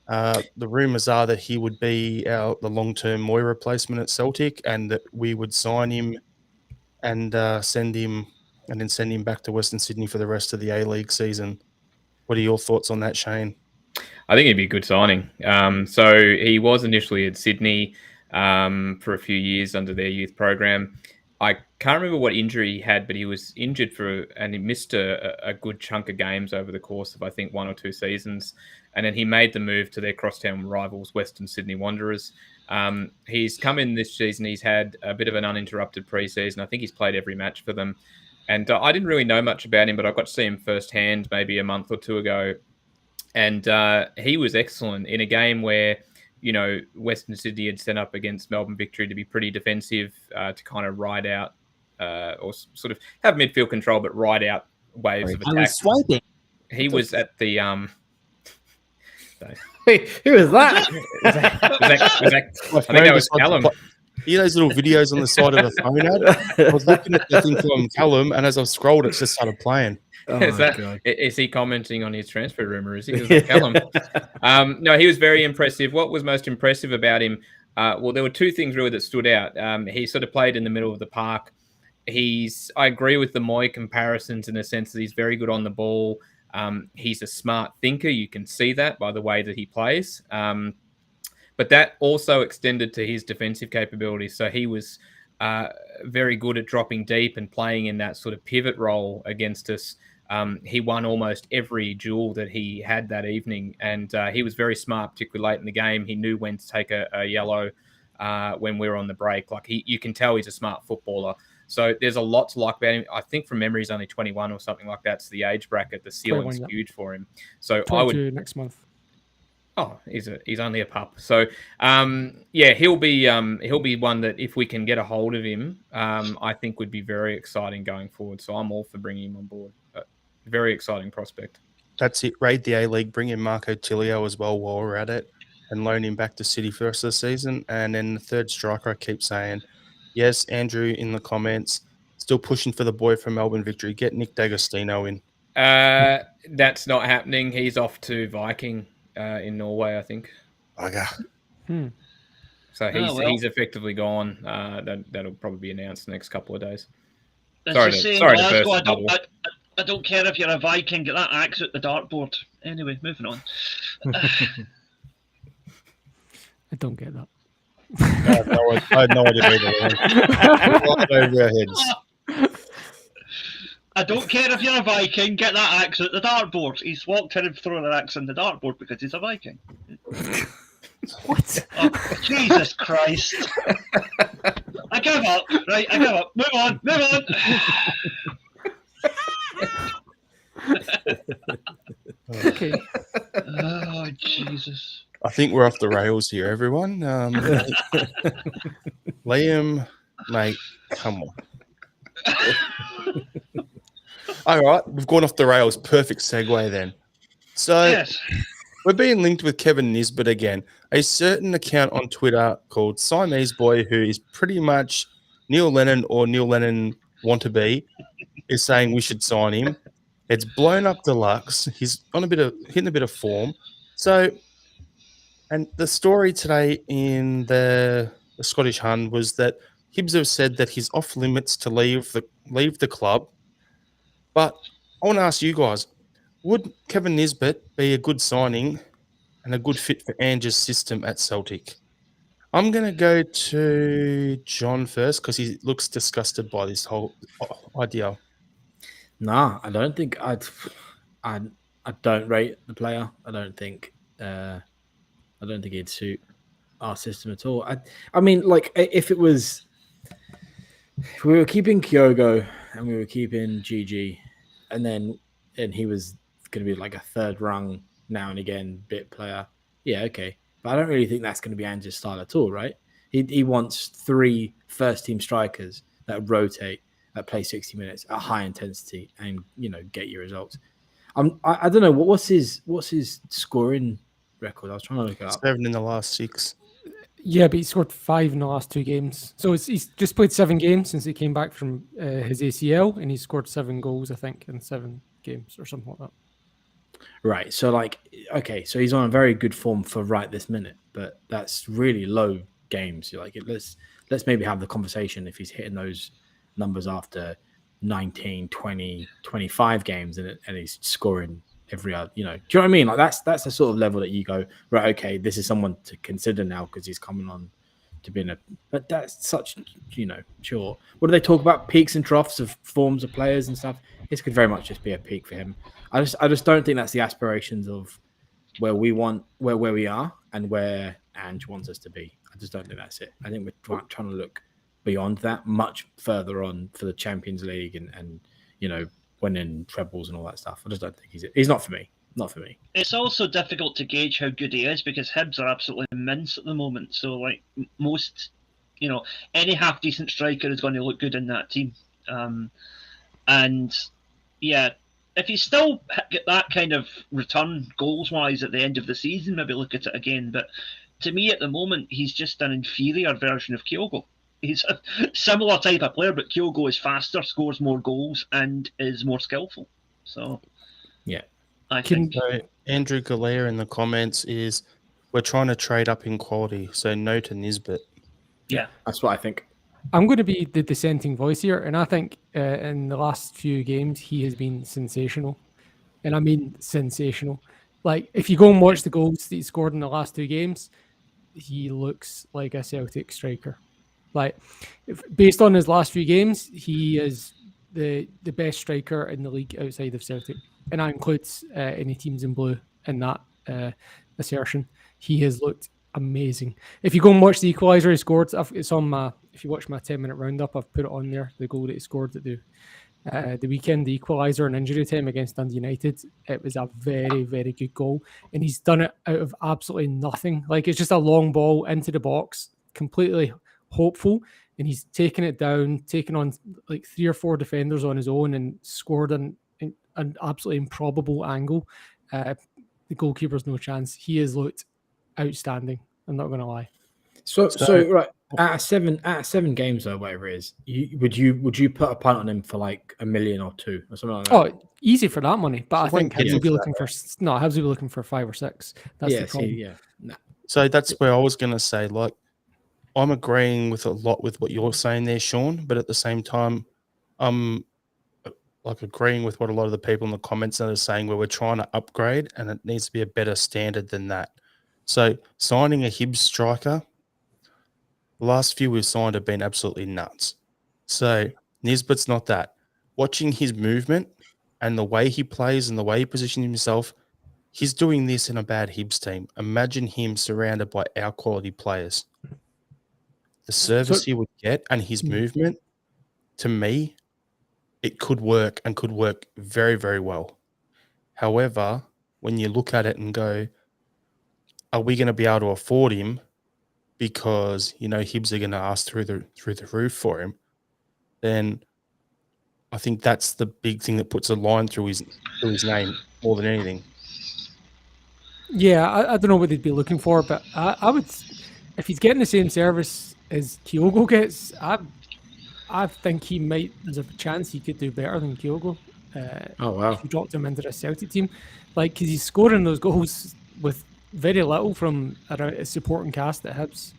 The rumours are that he would be the long-term Moy replacement at Celtic and that we would sign him and send him back to Western Sydney for the rest of the A-League season. What are your thoughts on that, Shane? I think it'd be a good signing. So he was initially at Sydney for a few years under their youth program. I can't remember what injury he had, but he was injured and he missed a good chunk of games over the course of, I think, 1 or 2 seasons. And then he made the move to their crosstown rivals, Western Sydney Wanderers. He's come in this season. He's had a bit of an uninterrupted preseason. I think he's played every match for them. And I didn't really know much about him, but I got to see him firsthand maybe a month or two ago. And he was excellent in a game where, Western Sydney had set up against Melbourne Victory to be pretty defensive, to kind of ride out or sort of have midfield control, but ride out waves of attack. I was swiping. He was at the... Wait, who was that? I think that was Callum. You know those little videos on the side of the phone ad? I was looking at the thing from Callum, and as I scrolled, it just started playing. Oh is he commenting on his transfer rumor? Is he? Is that Callum? No, he was very impressive. What was most impressive about him? Well, there were two things really that stood out. He sort of played in the middle of the park. I agree with the Moy comparisons in the sense that he's very good on the ball. He's a smart thinker. You can see that by the way that he plays. But that also extended to his defensive capabilities. So he was very good at dropping deep and playing in that sort of pivot role against us. He won almost every duel that he had that evening. And he was very smart, particularly late in the game. He knew when to take a yellow when we were on the break. Like you can tell he's a smart footballer. So there's a lot to like about him. I think from memory he's only 21 or something like that. So the age bracket, the ceiling's huge for him. So I would next month. Oh, he's only a pup. So he'll be one that if we can get a hold of him, I think would be very exciting going forward. So I'm all for bringing him on board. Very exciting prospect. That's it. Raid the A-League. Bring in Marco Tilio as well while we're at it, and loan him back to City for the rest of the season. And then the third striker, I keep saying, yes, Andrew in the comments, still pushing for the boy from Melbourne Victory. Get Nick D'Agostino in. That's not happening. He's off to Viking in Norway, I think. Okay. So he's effectively gone. That'll probably be announced the next couple of days. Sorry to burst I don't care if you're a Viking, get that axe at the dartboard. Anyway, moving on. I don't get that. I had no idea either. Over our heads. I don't care if you're a Viking, get that axe at the dartboard. He's walked in and thrown an axe on the dartboard because he's a Viking. What? Oh, Jesus Christ. I give up. Right, I give up. Move on. Okay. Oh, Jesus. I think we're off the rails here, everyone. Liam, mate, come on. All right, we've gone off the rails. Perfect segue then. So Yes. we're being linked with Kevin Nisbet again. A certain account on Twitter called Siamese Boy, who is pretty much Neil Lennon or Neil Lennon want to be, is saying we should sign him. It's blown up deluxe. He's on hitting a bit of form. So, and the story today in the Scottish Hun was that Hibs have said that he's off limits to leave the club. But I want to ask you guys, would Kevin Nisbet be a good signing and a good fit for Ange's system at Celtic? I'm going to go to John first because he looks disgusted by this whole idea. Nah, I don't think I don't rate the player. I don't think he'd suit our system at all. I mean, like if we were keeping Kyogo and we were keeping GG, and he was going to be like a third rung now and again bit player. Yeah, okay. But I don't really think that's going to be Ange's style at all, right? He wants 3 first-team strikers that rotate, that play 60 minutes at high intensity and, get your results. I don't know. What's his scoring record? I was trying to look it up. 7 in the last 6. Yeah, but he scored 5 in the last 2 games. So he's just played 7 games since he came back from his ACL, and he scored 7 goals, I think, in 7 games or something like that. Right. So, okay, so he's on a very good form for right this minute, but that's really low games. Let's maybe have the conversation if he's hitting those numbers after 19, 20, 25 games and he's scoring every other, do you know what I mean? Like that's the sort of level that you go, right, okay, this is someone to consider now because he's coming on to be in a. But that's such, sure. What do they talk about? Peaks and troughs of forms of players and stuff. This could very much just be a peak for him. I just don't think that's the aspirations of where we are and where Ange wants us to be. I just don't think that's it. I think we're trying to look beyond that, much further on for the Champions League and winning trebles and all that stuff. I just don't think he's not for me. Not for me. It's also difficult to gauge how good he is because Hibs are absolutely immense at the moment. So, like most, any half decent striker is going to look good in that team. And yeah, if you still get that kind of return goals wise at the end of the season, maybe look at it again. But to me, at the moment, he's just an inferior version of Kyogo. He's a similar type of player, but Kyogo is faster, scores more goals, and is more skillful. So, yeah. I think Andrew Galea in the comments is we're trying to trade up in quality, so no to Nisbet. Yeah, that's what I think. I'm going to be the dissenting voice here, and I think in the last few games he has been sensational, and I mean sensational. Like if you go and watch the goals that he scored in the last 2 games, he looks like a Celtic striker. Like based on his last few games, he is the best striker in the league outside of Celtic. And that includes any teams in blue in that assertion. He has looked amazing. If you go and watch the equaliser he scored, it's on if you watch my 10-minute roundup, I've put it on there, the goal that he scored at the weekend, the equaliser in injury time against Dundee United. It was a very, very good goal. And he's done it out of absolutely nothing. Like it's just a long ball into the box, completely hopeful. And he's taken it down, taken on like 3 or 4 defenders on his own and scored an absolutely improbable angle. The goalkeeper's no chance. He has looked outstanding. I'm not going to lie. So right out of seven games though, whatever it is, would you put a punt on him for like $1 million or 2 or something like that? Oh, easy for that money. But I think Hibs will be looking for Hibs will be looking for 5 or 6. That's the problem. Nah. So that's where I was going to say, like, I'm agreeing with a lot with what you're saying there, Sean, but at the same time, I'm like agreeing with what a lot of the people in the comments are saying, where we're trying to upgrade and it needs to be a better standard than that. So signing a Hibs striker, the last few we've signed have been absolutely nuts. So Nisbet's not that. Watching his movement and the way he plays and the way he positions himself, he's doing this in a bad Hibs team. Imagine him surrounded by our quality players. The service he would get and his movement, to me, it could work and could work very, very well. However, when you look at it and go, are we going to be able to afford him because, Hibs are going to ask through the roof for him, then I think that's the big thing that puts a line through his name more than anything. Yeah, I don't know what they'd be looking for, but I would, if he's getting the same service as Kyogo gets, I think there's a chance he could do better than Kyogo. Oh, wow. If you dropped him into a Celtic team. Like, because he's scoring those goals with very little from a supporting cast at Hibs.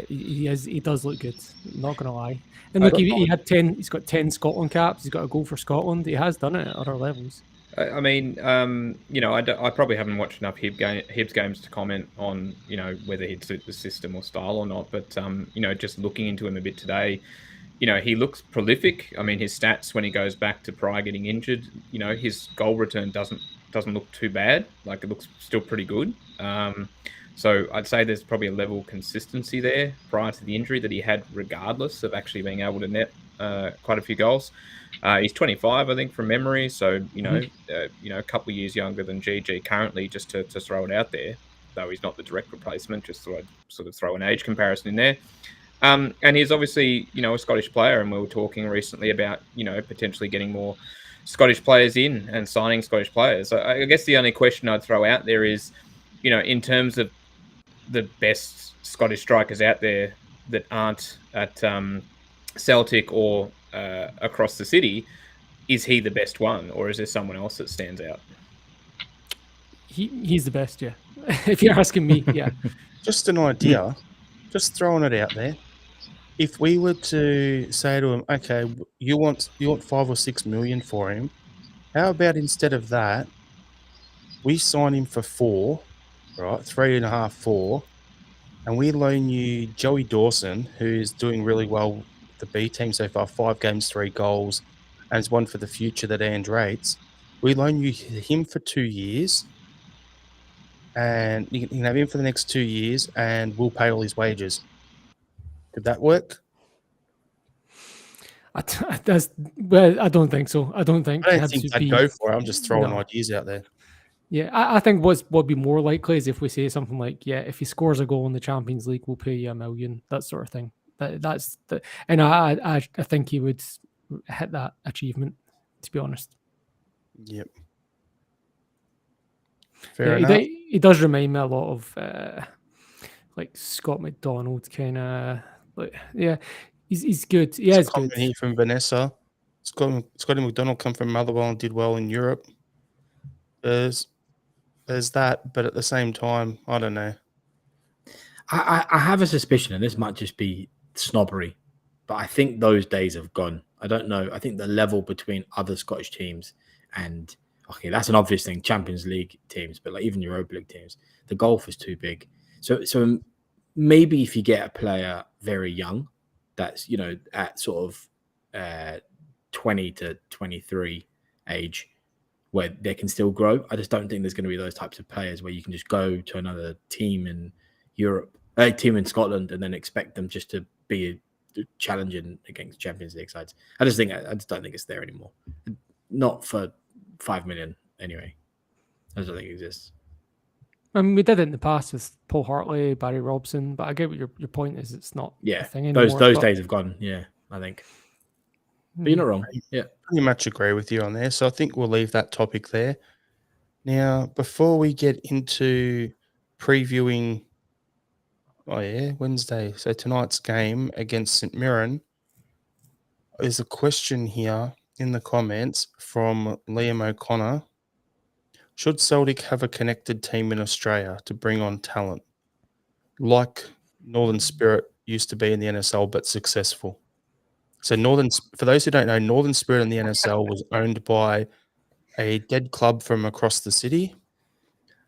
He does look good, not going to lie. And look, he's got 10 Scotland caps, he's got a goal for Scotland. He has done it at other levels. I mean, I probably haven't watched enough Hibs games to comment on, whether he'd suit the system or style or not. But, just looking into him a bit today, he looks prolific. I mean, his stats when he goes back to prior getting injured, his goal return doesn't look too bad. Like, it looks still pretty good. So I'd say there's probably a level of consistency there prior to the injury that he had, regardless of actually being able to net quite a few goals. He's 25, I think, from memory. So, a couple of years younger than GG currently, just to throw it out there, though he's not the direct replacement, just thought I'd sort of throw an age comparison in there. And he's obviously, a Scottish player, and we were talking recently about, potentially getting more Scottish players in and signing Scottish players. I guess the only question I'd throw out there is, in terms of the best Scottish strikers out there that aren't at Celtic or across the city, is he the best one, or is there someone else that stands out? He's the best, yeah. If you're asking me, yeah. Just an idea, just throwing it out there. If we were to say to him, okay, you want 5 or 6 million for him, how about instead of that, we sign him for 4, right? 3.5, 4. and we loan you Joey Dawson, who's doing really well with the B team so far, 5 games, 3 goals, and is one for the future that Ange rates. We loan you him for 2 years, and you can have him for the next 2 years, and we'll pay all his wages. Could that work? I don't think so. I don't think I don't Hibs think would I'd be. go for it. I'm just throwing No. ideas out there. Yeah, I think what'd be more likely is if we say something like, yeah, if he scores a goal in the Champions League, we'll pay you $1 million, that sort of thing. And I think he would hit that achievement, to be honest. Yep. Yeah, Fair enough. he does remind me a lot of like Scott McDonald kind of. Like, yeah, he's good. Yeah, he's good. Here from Vanessa. Scotty McDonald come from Motherwell and did well in Europe. There's that, but at the same time, I don't know. I have a suspicion, and this might just be snobbery, but I think those days have gone. I don't know. I think the level between other Scottish teams and, okay, that's an obvious thing, Champions League teams, but like even Europa League teams, the gulf is too big. So maybe if you get a player very young, that's, at sort of 20 to 23 age, where they can still grow. I just don't think there's going to be those types of players where you can just go to another team in Europe, a team in Scotland, and then expect them just to be challenging against Champions League sides. I just don't think it's there anymore. Not for 5 million anyway. I just don't think it exists. I mean, we did it in the past with Paul Hartley, Barry Robson, but I get what your point is. It's not a thing anymore. Those days have gone. Yeah, I think. But you're not wrong. Yeah, pretty much agree with you on there. So I think we'll leave that topic there. Now, before we get into previewing, Wednesday. So tonight's game against St Mirren, there's a question here in the comments from Liam O'Connor. Should Celtic have a connected team in Australia to bring on talent, like Northern Spirit used to be in the NSL, but successful? So for those who don't know, Northern Spirit in the NSL was owned by a dead club from across the city,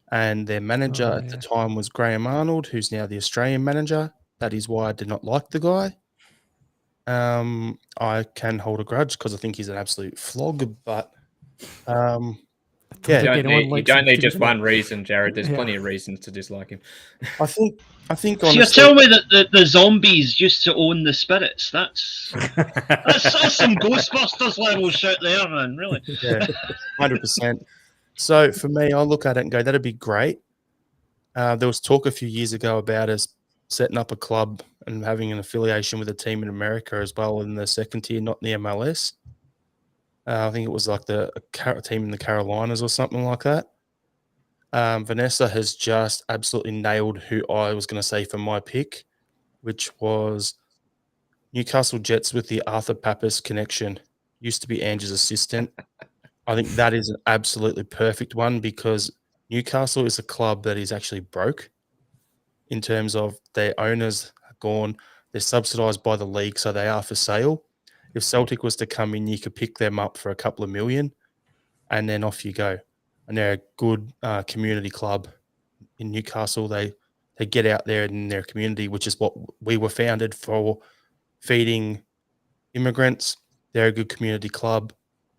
and their manager at the time was Graham Arnold, who's now the Australian manager. That is why I did not like the guy. I can hold a grudge because I think he's an absolute flog, but you don't need just one reason, Jared. There's plenty of reasons to dislike him. I think honestly, so you're telling me that the zombies used to own the spirits? That's some Ghostbusters level shit there, man. Really? Yeah, 100%. So for me, I look at it and go, that'd be great. There was talk a few years ago about us setting up a club and having an affiliation with a team in America as well in the second tier, not in the MLS. I think it was like a team in the Carolinas or something like that. Vanessa has just absolutely nailed who I was going to say for my pick, which was Newcastle Jets with the Arthur Pappas connection. Used to be Ange's assistant. I think that is an absolutely perfect one because Newcastle is a club that is actually broke in terms of their owners are gone. They're subsidised by the league, so they are for sale. If Celtic was to come in, you could pick them up for a couple of million and then off you go. And they're a good community club in Newcastle. They get out there in their community, which is what we were founded for, feeding immigrants. They're a good community club.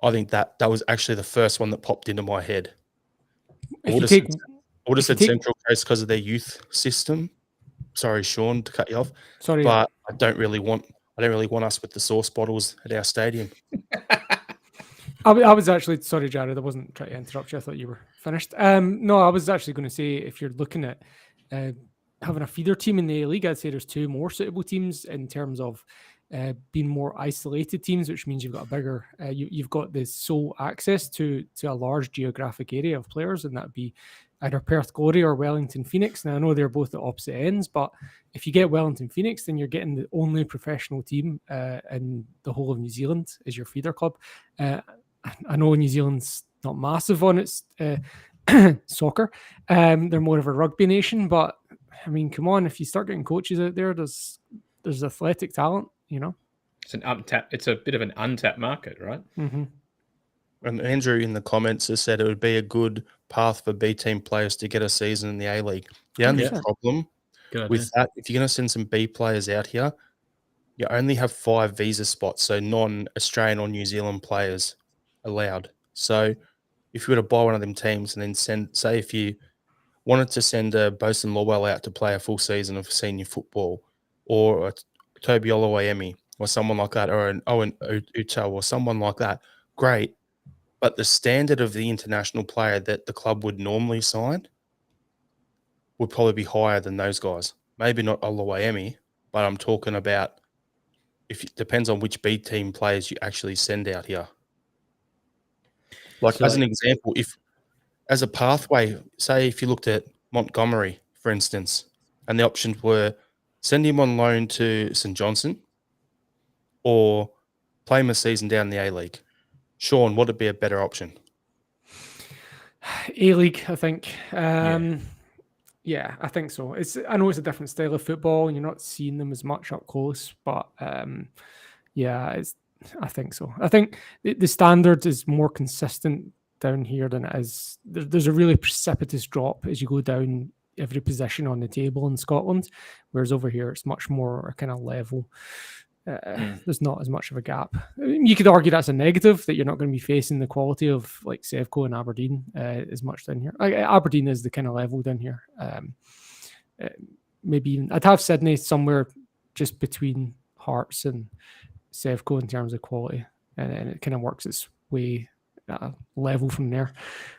I think that was actually the first one that popped into my head. I would have said Central Coast because of their youth system. Sorry, Sean, to cut you off. Sorry, but I don't really want us with the sauce bottles at our stadium. I was actually sorry, Jared. I wasn't trying to interrupt you. I thought you were finished. No, I was actually going to say if you're looking at having a feeder team in the league, I'd say there's 2 more suitable teams in terms of being more isolated teams, which means you've got a bigger, you've got the sole access to a large geographic area of players, and that'd be either Perth Glory or Wellington Phoenix. Now I know they're both at opposite ends, but if you get Wellington Phoenix, then you're getting the only professional team in the whole of New Zealand as your feeder club. I know New Zealand's not massive on its soccer. They're more of a rugby nation, but I mean, come on, if you start getting coaches out there, there's athletic talent, It's a bit of an untapped market, right? Mm-hmm. And Andrew in the comments has said it would be a good path for B team players to get a season in the A League. The only problem Good idea. With that, if you're going to send some B players out here, you only have 5 visa spots, so non-Australian or New Zealand players allowed. So if you were to buy one of them teams and then say if you wanted to send a Bosun Lawwell out to play a full season of senior football, or a Toby Oluwayemi, or someone like that, or an Owen Uto, or someone like that, great. But the standard of the international player that the club would normally sign would probably be higher than those guys. Maybe not Oluwayemi, but I'm talking about it depends on which B team players you actually send out here. Like, as an example, if as a pathway, say if you looked at Montgomery, for instance, and the options were send him on loan to St Johnson or play him a season down in the A-League. Sean, what would be a better option? A-League, I think. Yeah, I think so. I know it's a different style of football and you're not seeing them as much up close, but I think so. I think the standard is more consistent down here than it is. There's a really precipitous drop as you go down every position on the table in Scotland, whereas over here it's much more kind of level. There's not as much of a gap. You could argue that's a negative, that you're not going to be facing the quality of like Sevco and Aberdeen as much down here. Aberdeen is the kind of level down here. Maybe even I'd have Sydney somewhere just between Hearts and Sevco in terms of quality, and it kind of works its way level from there.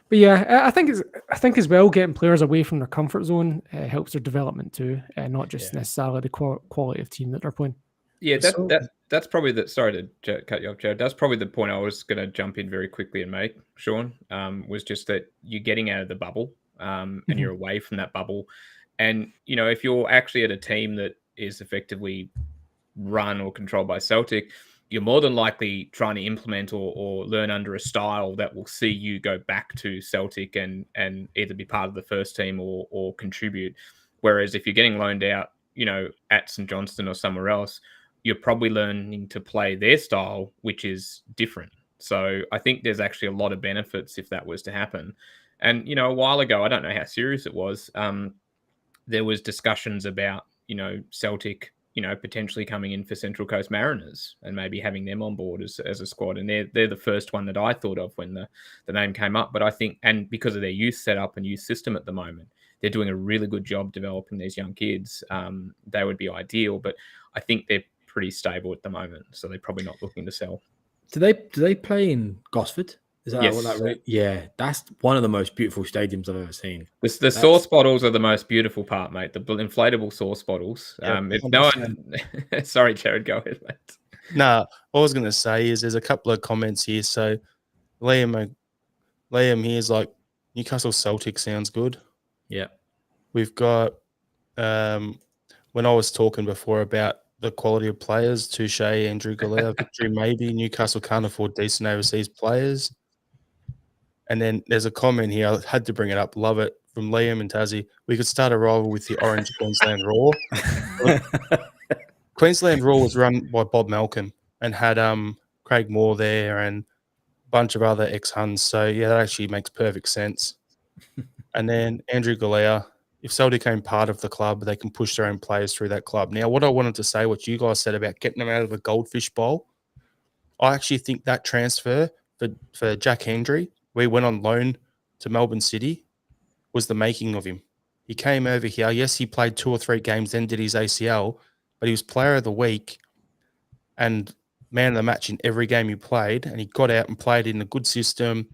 But yeah, I think as well, getting players away from their comfort zone helps their development too, not just necessarily the quality of team that they're playing. Yeah, that's probably the. Sorry to cut you off, Jared. That's probably the point I was going to jump in very quickly and make, Sean. Was just that you're getting out of the bubble, and you're away from that bubble, and if you're actually at a team that is effectively run or controlled by Celtic, you're more than likely trying to implement or learn under a style that will see you go back to Celtic and either be part of the first team or contribute. Whereas if you're getting loaned out, at St Johnstone or somewhere else, you're probably learning to play their style, which is different. So I think there's actually a lot of benefits if that was to happen. And, a while ago, I don't know how serious it was, there was discussions about, Celtic, potentially coming in for Central Coast Mariners and maybe having them on board as a squad. And they're the first one that I thought of when the name came up. But I think, and because of their youth setup and youth system at the moment, they're doing a really good job developing these young kids. They would be ideal, but I think they're pretty stable at the moment, so they're probably not looking to sell. Do they play in Gosford? Is that yes. what that right? Yeah, that's one of the most beautiful stadiums I've ever seen. The sauce bottles are the most beautiful part, mate. The inflatable sauce bottles. If no one, sorry, Jared, go ahead, mate. No, what I was going to say is there's a couple of comments here. So Liam here is like, Newcastle Celtic sounds good. Yeah. We've got, when I was talking before about the quality of players, Touche, Andrew Galea, Victory maybe, Newcastle can't afford decent overseas players. And then there's a comment here, I had to bring it up, love it, from Liam and Tassie. We could start a rival with the Orange Queensland Raw. Queensland Raw was run by Bob Malcolm and had Craig Moore there and a bunch of other ex-Huns. So, yeah, that actually makes perfect sense. And then Andrew Galea, if Celtic ain't part of the club, they can push their own players through that club. Now, what I wanted to say, what you guys said about getting them out of the Goldfish Bowl, I actually think that transfer for Jack Hendry, where he went on loan to Melbourne City, was the making of him. He came over here. Yes, he played 2 or 3 games, then did his ACL, but he was player of the week and man of the match in every game he played, and he got out and played in a good system,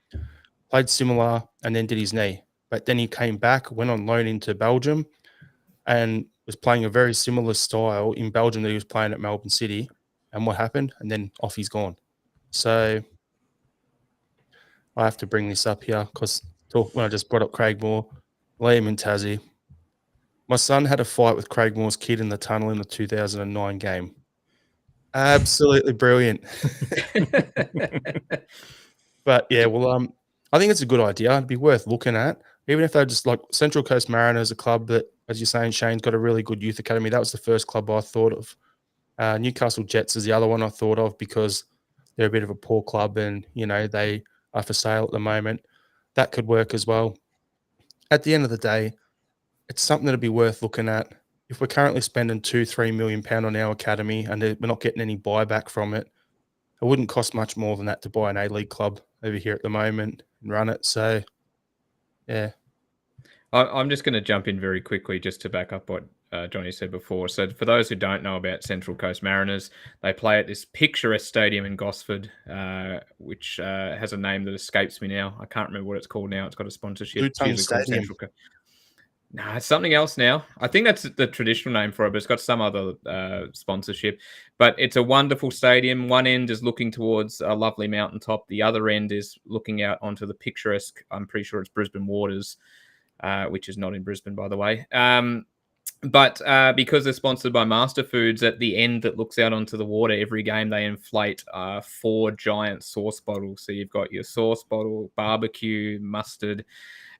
played similar, and then did his knee. But then he came back, went on loan into Belgium, and was playing a very similar style in Belgium that he was playing at Melbourne City. And what happened? And then off he's gone. So I have to bring this up here because when I just brought up Craig Moore, Liam and Tassie, my son had a fight with Craig Moore's kid in the tunnel in the 2009 game. Absolutely brilliant. But yeah, well, I think it's a good idea. It'd be worth looking at. Even if they're just like Central Coast Mariners, a club that, as you're saying, Shane's got a really good youth academy. That was the first club I thought of. Newcastle Jets is the other one I thought of because they're a bit of a poor club and, they are for sale at the moment. That could work as well. At the end of the day, it's something that'd be worth looking at. if we're currently spending £2-3 million on our academy and we're not getting any buyback from it, it wouldn't cost much more than that to buy an A-League club over here at the moment and run it. So, yeah. I'm just going to jump in very quickly just to back up what Johnny said before. So for those who don't know about Central Coast Mariners, they play at this picturesque stadium in Gosford, which has a name that escapes me now. I can't remember what it's called now. It's got a sponsorship. Blue Tongue Stadium. No, it's something else now. I think that's the traditional name for it, but it's got some other sponsorship. But it's a wonderful stadium. One end is looking towards a lovely mountaintop. The other end is looking out onto the picturesque, I'm pretty sure it's Brisbane Waters, which is not in Brisbane, by the way. But because they're sponsored by Master Foods, at the end that looks out onto the water, every game they inflate 4 giant sauce bottles. So you've got your sauce bottle, barbecue, mustard.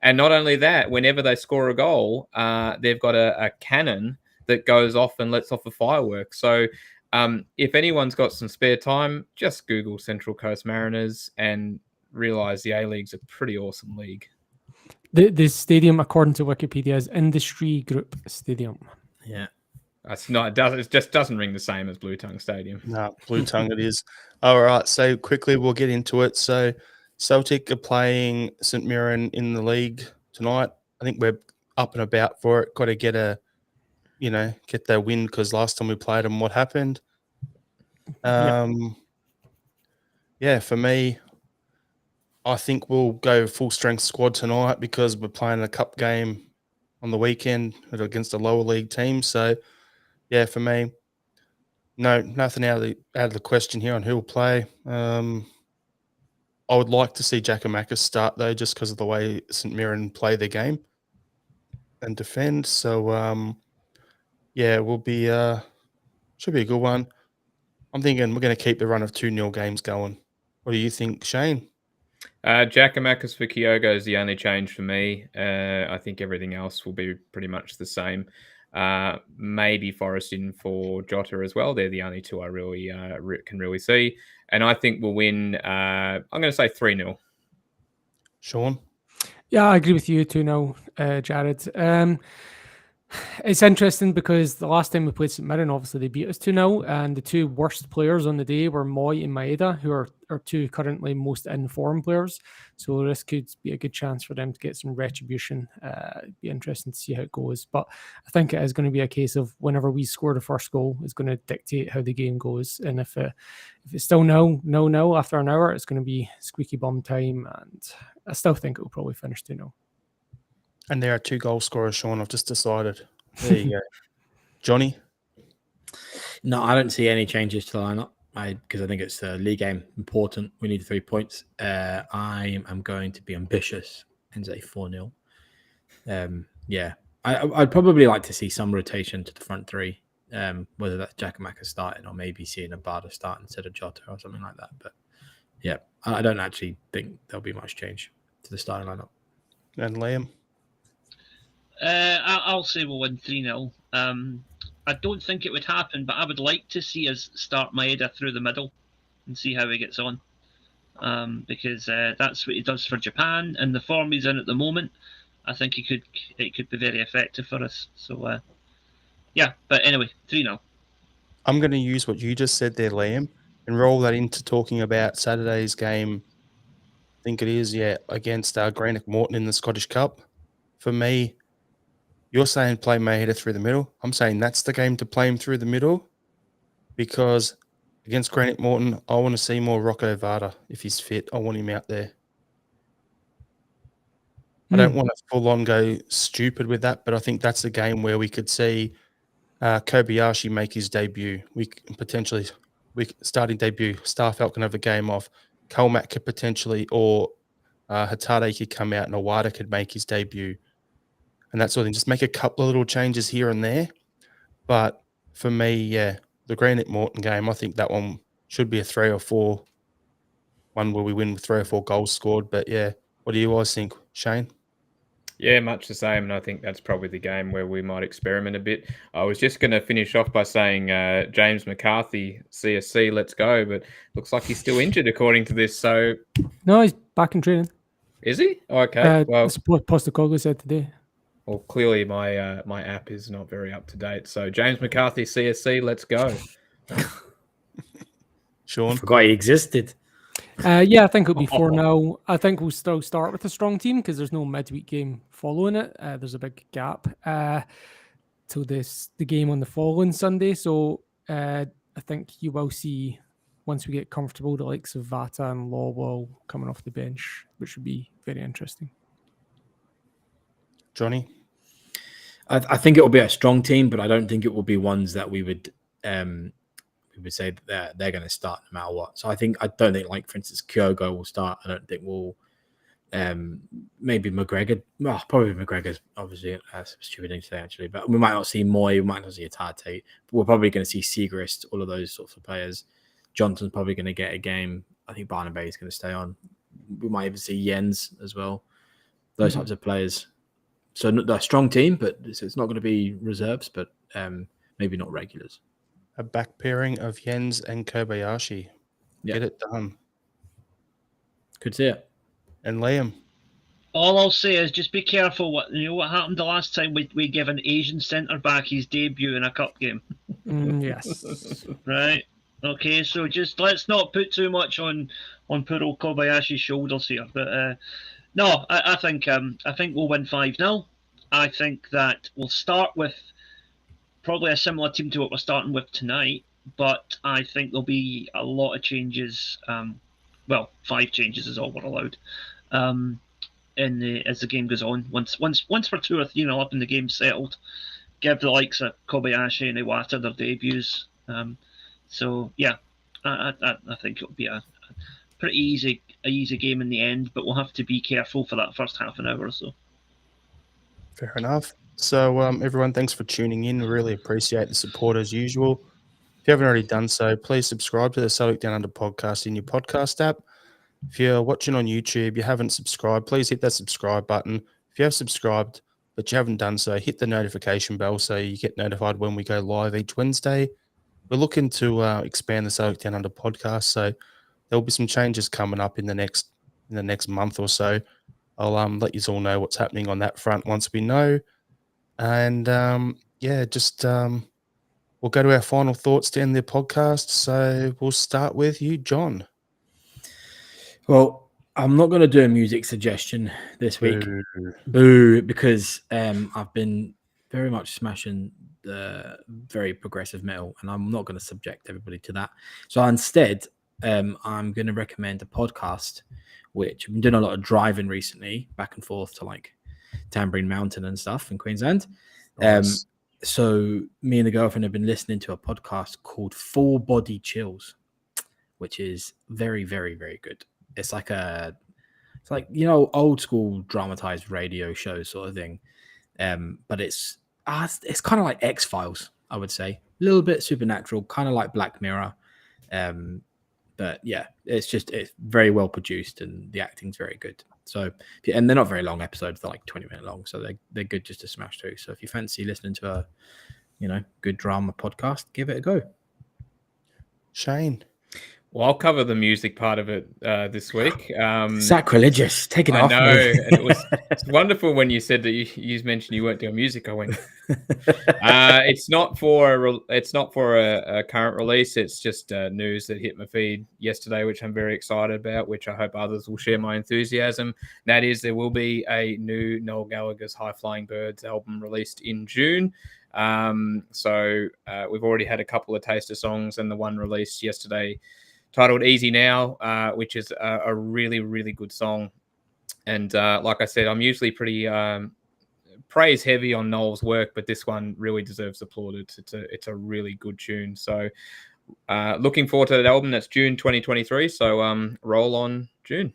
And not only that, whenever they score a goal, they've got a cannon that goes off and lets off a firework. So if anyone's got some spare time, just Google Central Coast Mariners and realise the A-League's a pretty awesome league. The stadium, according to Wikipedia, is Industry Group Stadium. Yeah. That's not. It just doesn't ring the same as Blue Tongue Stadium. No, Blue Tongue it is. All right, so quickly we'll get into it. So Celtic are playing St Mirren in the league tonight. I think we're up and about for it. Got to get that win because last time we played them, what happened? For me, I think we'll go full strength squad tonight because we're playing a cup game on the weekend against a lower league team. So, yeah, for me, no, nothing out of the question here on who will play. I would like to see Giakoumakis start though, just because of the way St Mirren play their game and defend. So, we'll be should be a good one. I'm thinking we're going to keep the run of 2-0 games going. What do you think, Shane? Giakoumakis for Kyogo is the only change for me. I think everything else will be pretty much the same. Maybe Forrest in for Jota as well. They're the only two I really can really see. And I think we'll win, I'm going to say 3-0. Sean? Yeah, I agree with you 2-0, Jared. It's interesting because the last time we played St Mirren, obviously they beat us 2-0, and the two worst players on the day were Moy and Maeda, who are two currently most in-form players. So this could be a good chance for them to get some retribution. It'd be interesting to see how it goes. But I think it is going to be a case of whenever we score the first goal, it's going to dictate how the game goes. And if it's still no after an hour, it's going to be squeaky bum time. And I still think it will probably finish 2-0. And there are 2 goal scorers, Sean. I've just decided. There you go. Johnny? No, I don't see any changes to the lineup because I think it's a league game important. We need 3 points. I am going to be ambitious and say 4-0. I'd probably like to see some rotation to the front 3, whether that's Giakoumakis starting or maybe seeing Abada start instead of Jota or something like that. But yeah, I don't actually think there'll be much change to the starting lineup. And Liam? I'll say we'll win 3-0. I don't think it would happen, but I would like to see us start Maeda through the middle and see how he gets on. Because that's what he does for Japan, and the form he's in at the moment, I think it could be very effective for us. So, but anyway, 3-0. I'm going to use what you just said there, Liam, and roll that into talking about Saturday's game. I think it is, against Greenock Morton in the Scottish Cup. For me, you're saying play Maeda through the middle. I'm saying that's the game to play him through the middle because against Greenock Morton, I want to see more Rocco Vada if he's fit. I want him out there. I don't want to full on go stupid with that, but I think that's the game where we could see Kobayashi make his debut. Starting debut. Starfelt can have a game off. Colmack could potentially, or Hatade could come out and Owada could make his debut. And that sort of thing. Just make a couple of little changes here and there. But for me, the Greenock Morton game, I think that one should be a 3 or 4. One where we win with 3 or 4 goals scored. But what do you guys think, Shane? Yeah, much the same. And I think that's probably the game where we might experiment a bit. I was just going to finish off by saying James McCarthy, CSC, let's go. But looks like he's still injured according to this. So No, he's back in training. Is he? Okay. That's what Postecoglou said today. Well, clearly my my app is not very up to date. So James McCarthy, CSC, let's go. Sean? Forgot he existed. Yeah, I think it'll be 4-0. I think we'll still start with a strong team because there's no midweek game following it. There's a big gap till the game on the following Sunday. So I think you will see, once we get comfortable, the likes of Vata and Lawwell coming off the bench, which would be very interesting. Johnny? I think it will be a strong team, but I don't think it will be ones that we would say that they're going to start no matter what. So I don't think, like, for instance, Kyogo will start. I don't think we'll maybe McGregor. Well, probably McGregor's obviously a stupid thing to say, actually, but we might not see Moy, we might not see Atate, but we're probably going to see Siegrist, all of those sorts of players. Johnson's probably going to get a game. I think Burnabe is going to stay on. We might even see Jens as well. Those types of players. So they're a strong team, but it's not going to be reserves, but maybe not regulars. A back pairing of Jens and Kobayashi. Yeah. Get it done. Could see it. And Liam? All I'll say is just be careful. What happened the last time we gave an Asian centre back his debut in a cup game. Yes. Right. Okay. So just let's not put too much on poor old Kobayashi's shoulders here. But no, I think we'll win 5-0. I think that we'll start with probably a similar team to what we're starting with tonight, but I think there'll be a lot of changes. 5 changes is all we're allowed. As the game goes on, once we're 2 or 3-0 up and the game's settled, give the likes of Kobayashi and Iwata their debuts. So yeah, I think it'll be a pretty easy game in the end, but we'll have to be careful for that first half an hour or so. Fair enough. So everyone, thanks for tuning in. We really appreciate the support as usual. If you haven't already done so, please subscribe to the Celtic Down Under podcast in your podcast app. If you're watching on YouTube, you haven't subscribed, please hit that subscribe button. If you have subscribed but you haven't done so, hit the notification bell so you get notified when we go live each Wednesday. We're looking to expand the Celtic Down Under podcast, so there'll be some changes coming up in the next month or so. I'll let you all know what's happening on that front once we know. And we'll go to our final thoughts to end the podcast. So we'll start with you, John. Well, I'm not going to do a music suggestion this week. Boo, because I've been very much smashing the very progressive metal, and I'm not going to subject everybody to that. So instead, I'm going to recommend a podcast, which I've been doing a lot of driving recently, back and forth to like Tambourine Mountain and stuff in Queensland. Nice. So me and the girlfriend have been listening to a podcast called Full Body Chills, which is very, very, very good. It's like old school dramatized radio show sort of thing. But it's kind of like X-Files, I would say. A little bit supernatural, kind of like Black Mirror. But yeah, it's very well produced and the acting's very good. So, and they're not very long episodes; they're like 20-minute long, so they're good just to smash through. So if you fancy listening to a good drama podcast, give it a go. Shane. Well, I'll cover the music part of it this week. Sacrilegious, take it off. I know, and it's wonderful when you said that you mentioned you weren't doing music. I went, it's not for a current release. It's just news that hit my feed yesterday, which I'm very excited about. Which I hope others will share my enthusiasm. And that is, there will be a new Noel Gallagher's High Flying Birds album released in June. So we've already had a couple of taster songs, and the one released yesterday, titled Easy Now, which is a really, really good song. And like I said, I'm usually pretty praise heavy on Noel's work, but this one really deserves applauded. It's a really good tune. So looking forward to that album. That's June 2023. So roll on June.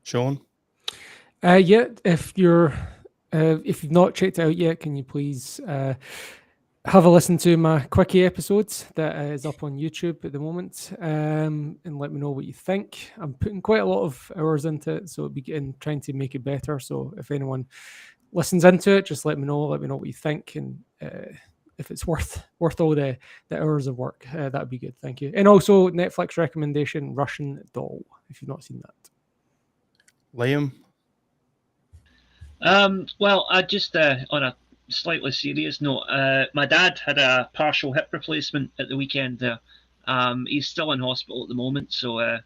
Sean? If you've not checked it out yet, can you please have a listen to my quickie episodes that is up on YouTube at the moment, and let me know what you think. I'm putting quite a lot of hours into it, so trying to make it better. So if anyone listens into it, just let me know what you think, and if it's worth all the hours of work, that'd be good. Thank you. And also Netflix recommendation, Russian Doll, if you've not seen that. Liam? Well, I just on a slightly serious note, my dad had a partial hip replacement at the weekend there. He's still in hospital at the moment, so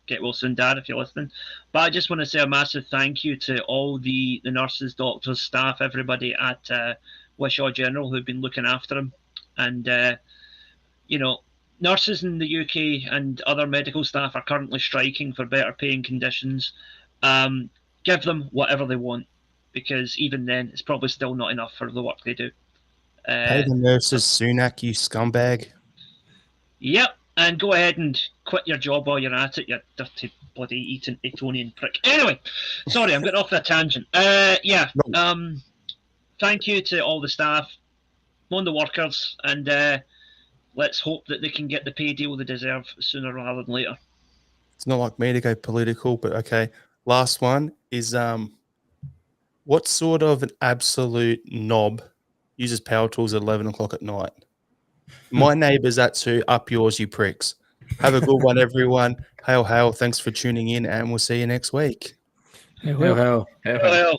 get well soon, Dad, if you're listening. But I just want to say a massive thank you to all the nurses, doctors, staff, everybody at Wishaw General who've been looking after him. And nurses in the UK and other medical staff are currently striking for better paying conditions. Give them whatever they want, because even then, it's probably still not enough for the work they do. Pay the nurses, Sunak, you scumbag. Yep, and go ahead and quit your job while you're at it, you dirty bloody eating Etonian prick. Anyway, sorry, I'm getting off that tangent. Thank you to all the staff, on the workers, and let's hope that they can get the pay deal they deserve sooner rather than later. It's not like me to go political, but okay. Last one is what sort of an absolute knob uses power tools at 11 o'clock at night? My neighbour's that too. Up yours, you pricks. Have a good one, everyone. Hail, hail. Thanks for tuning in, and we'll see you next week. Hail, Hell, hail. hell. Well,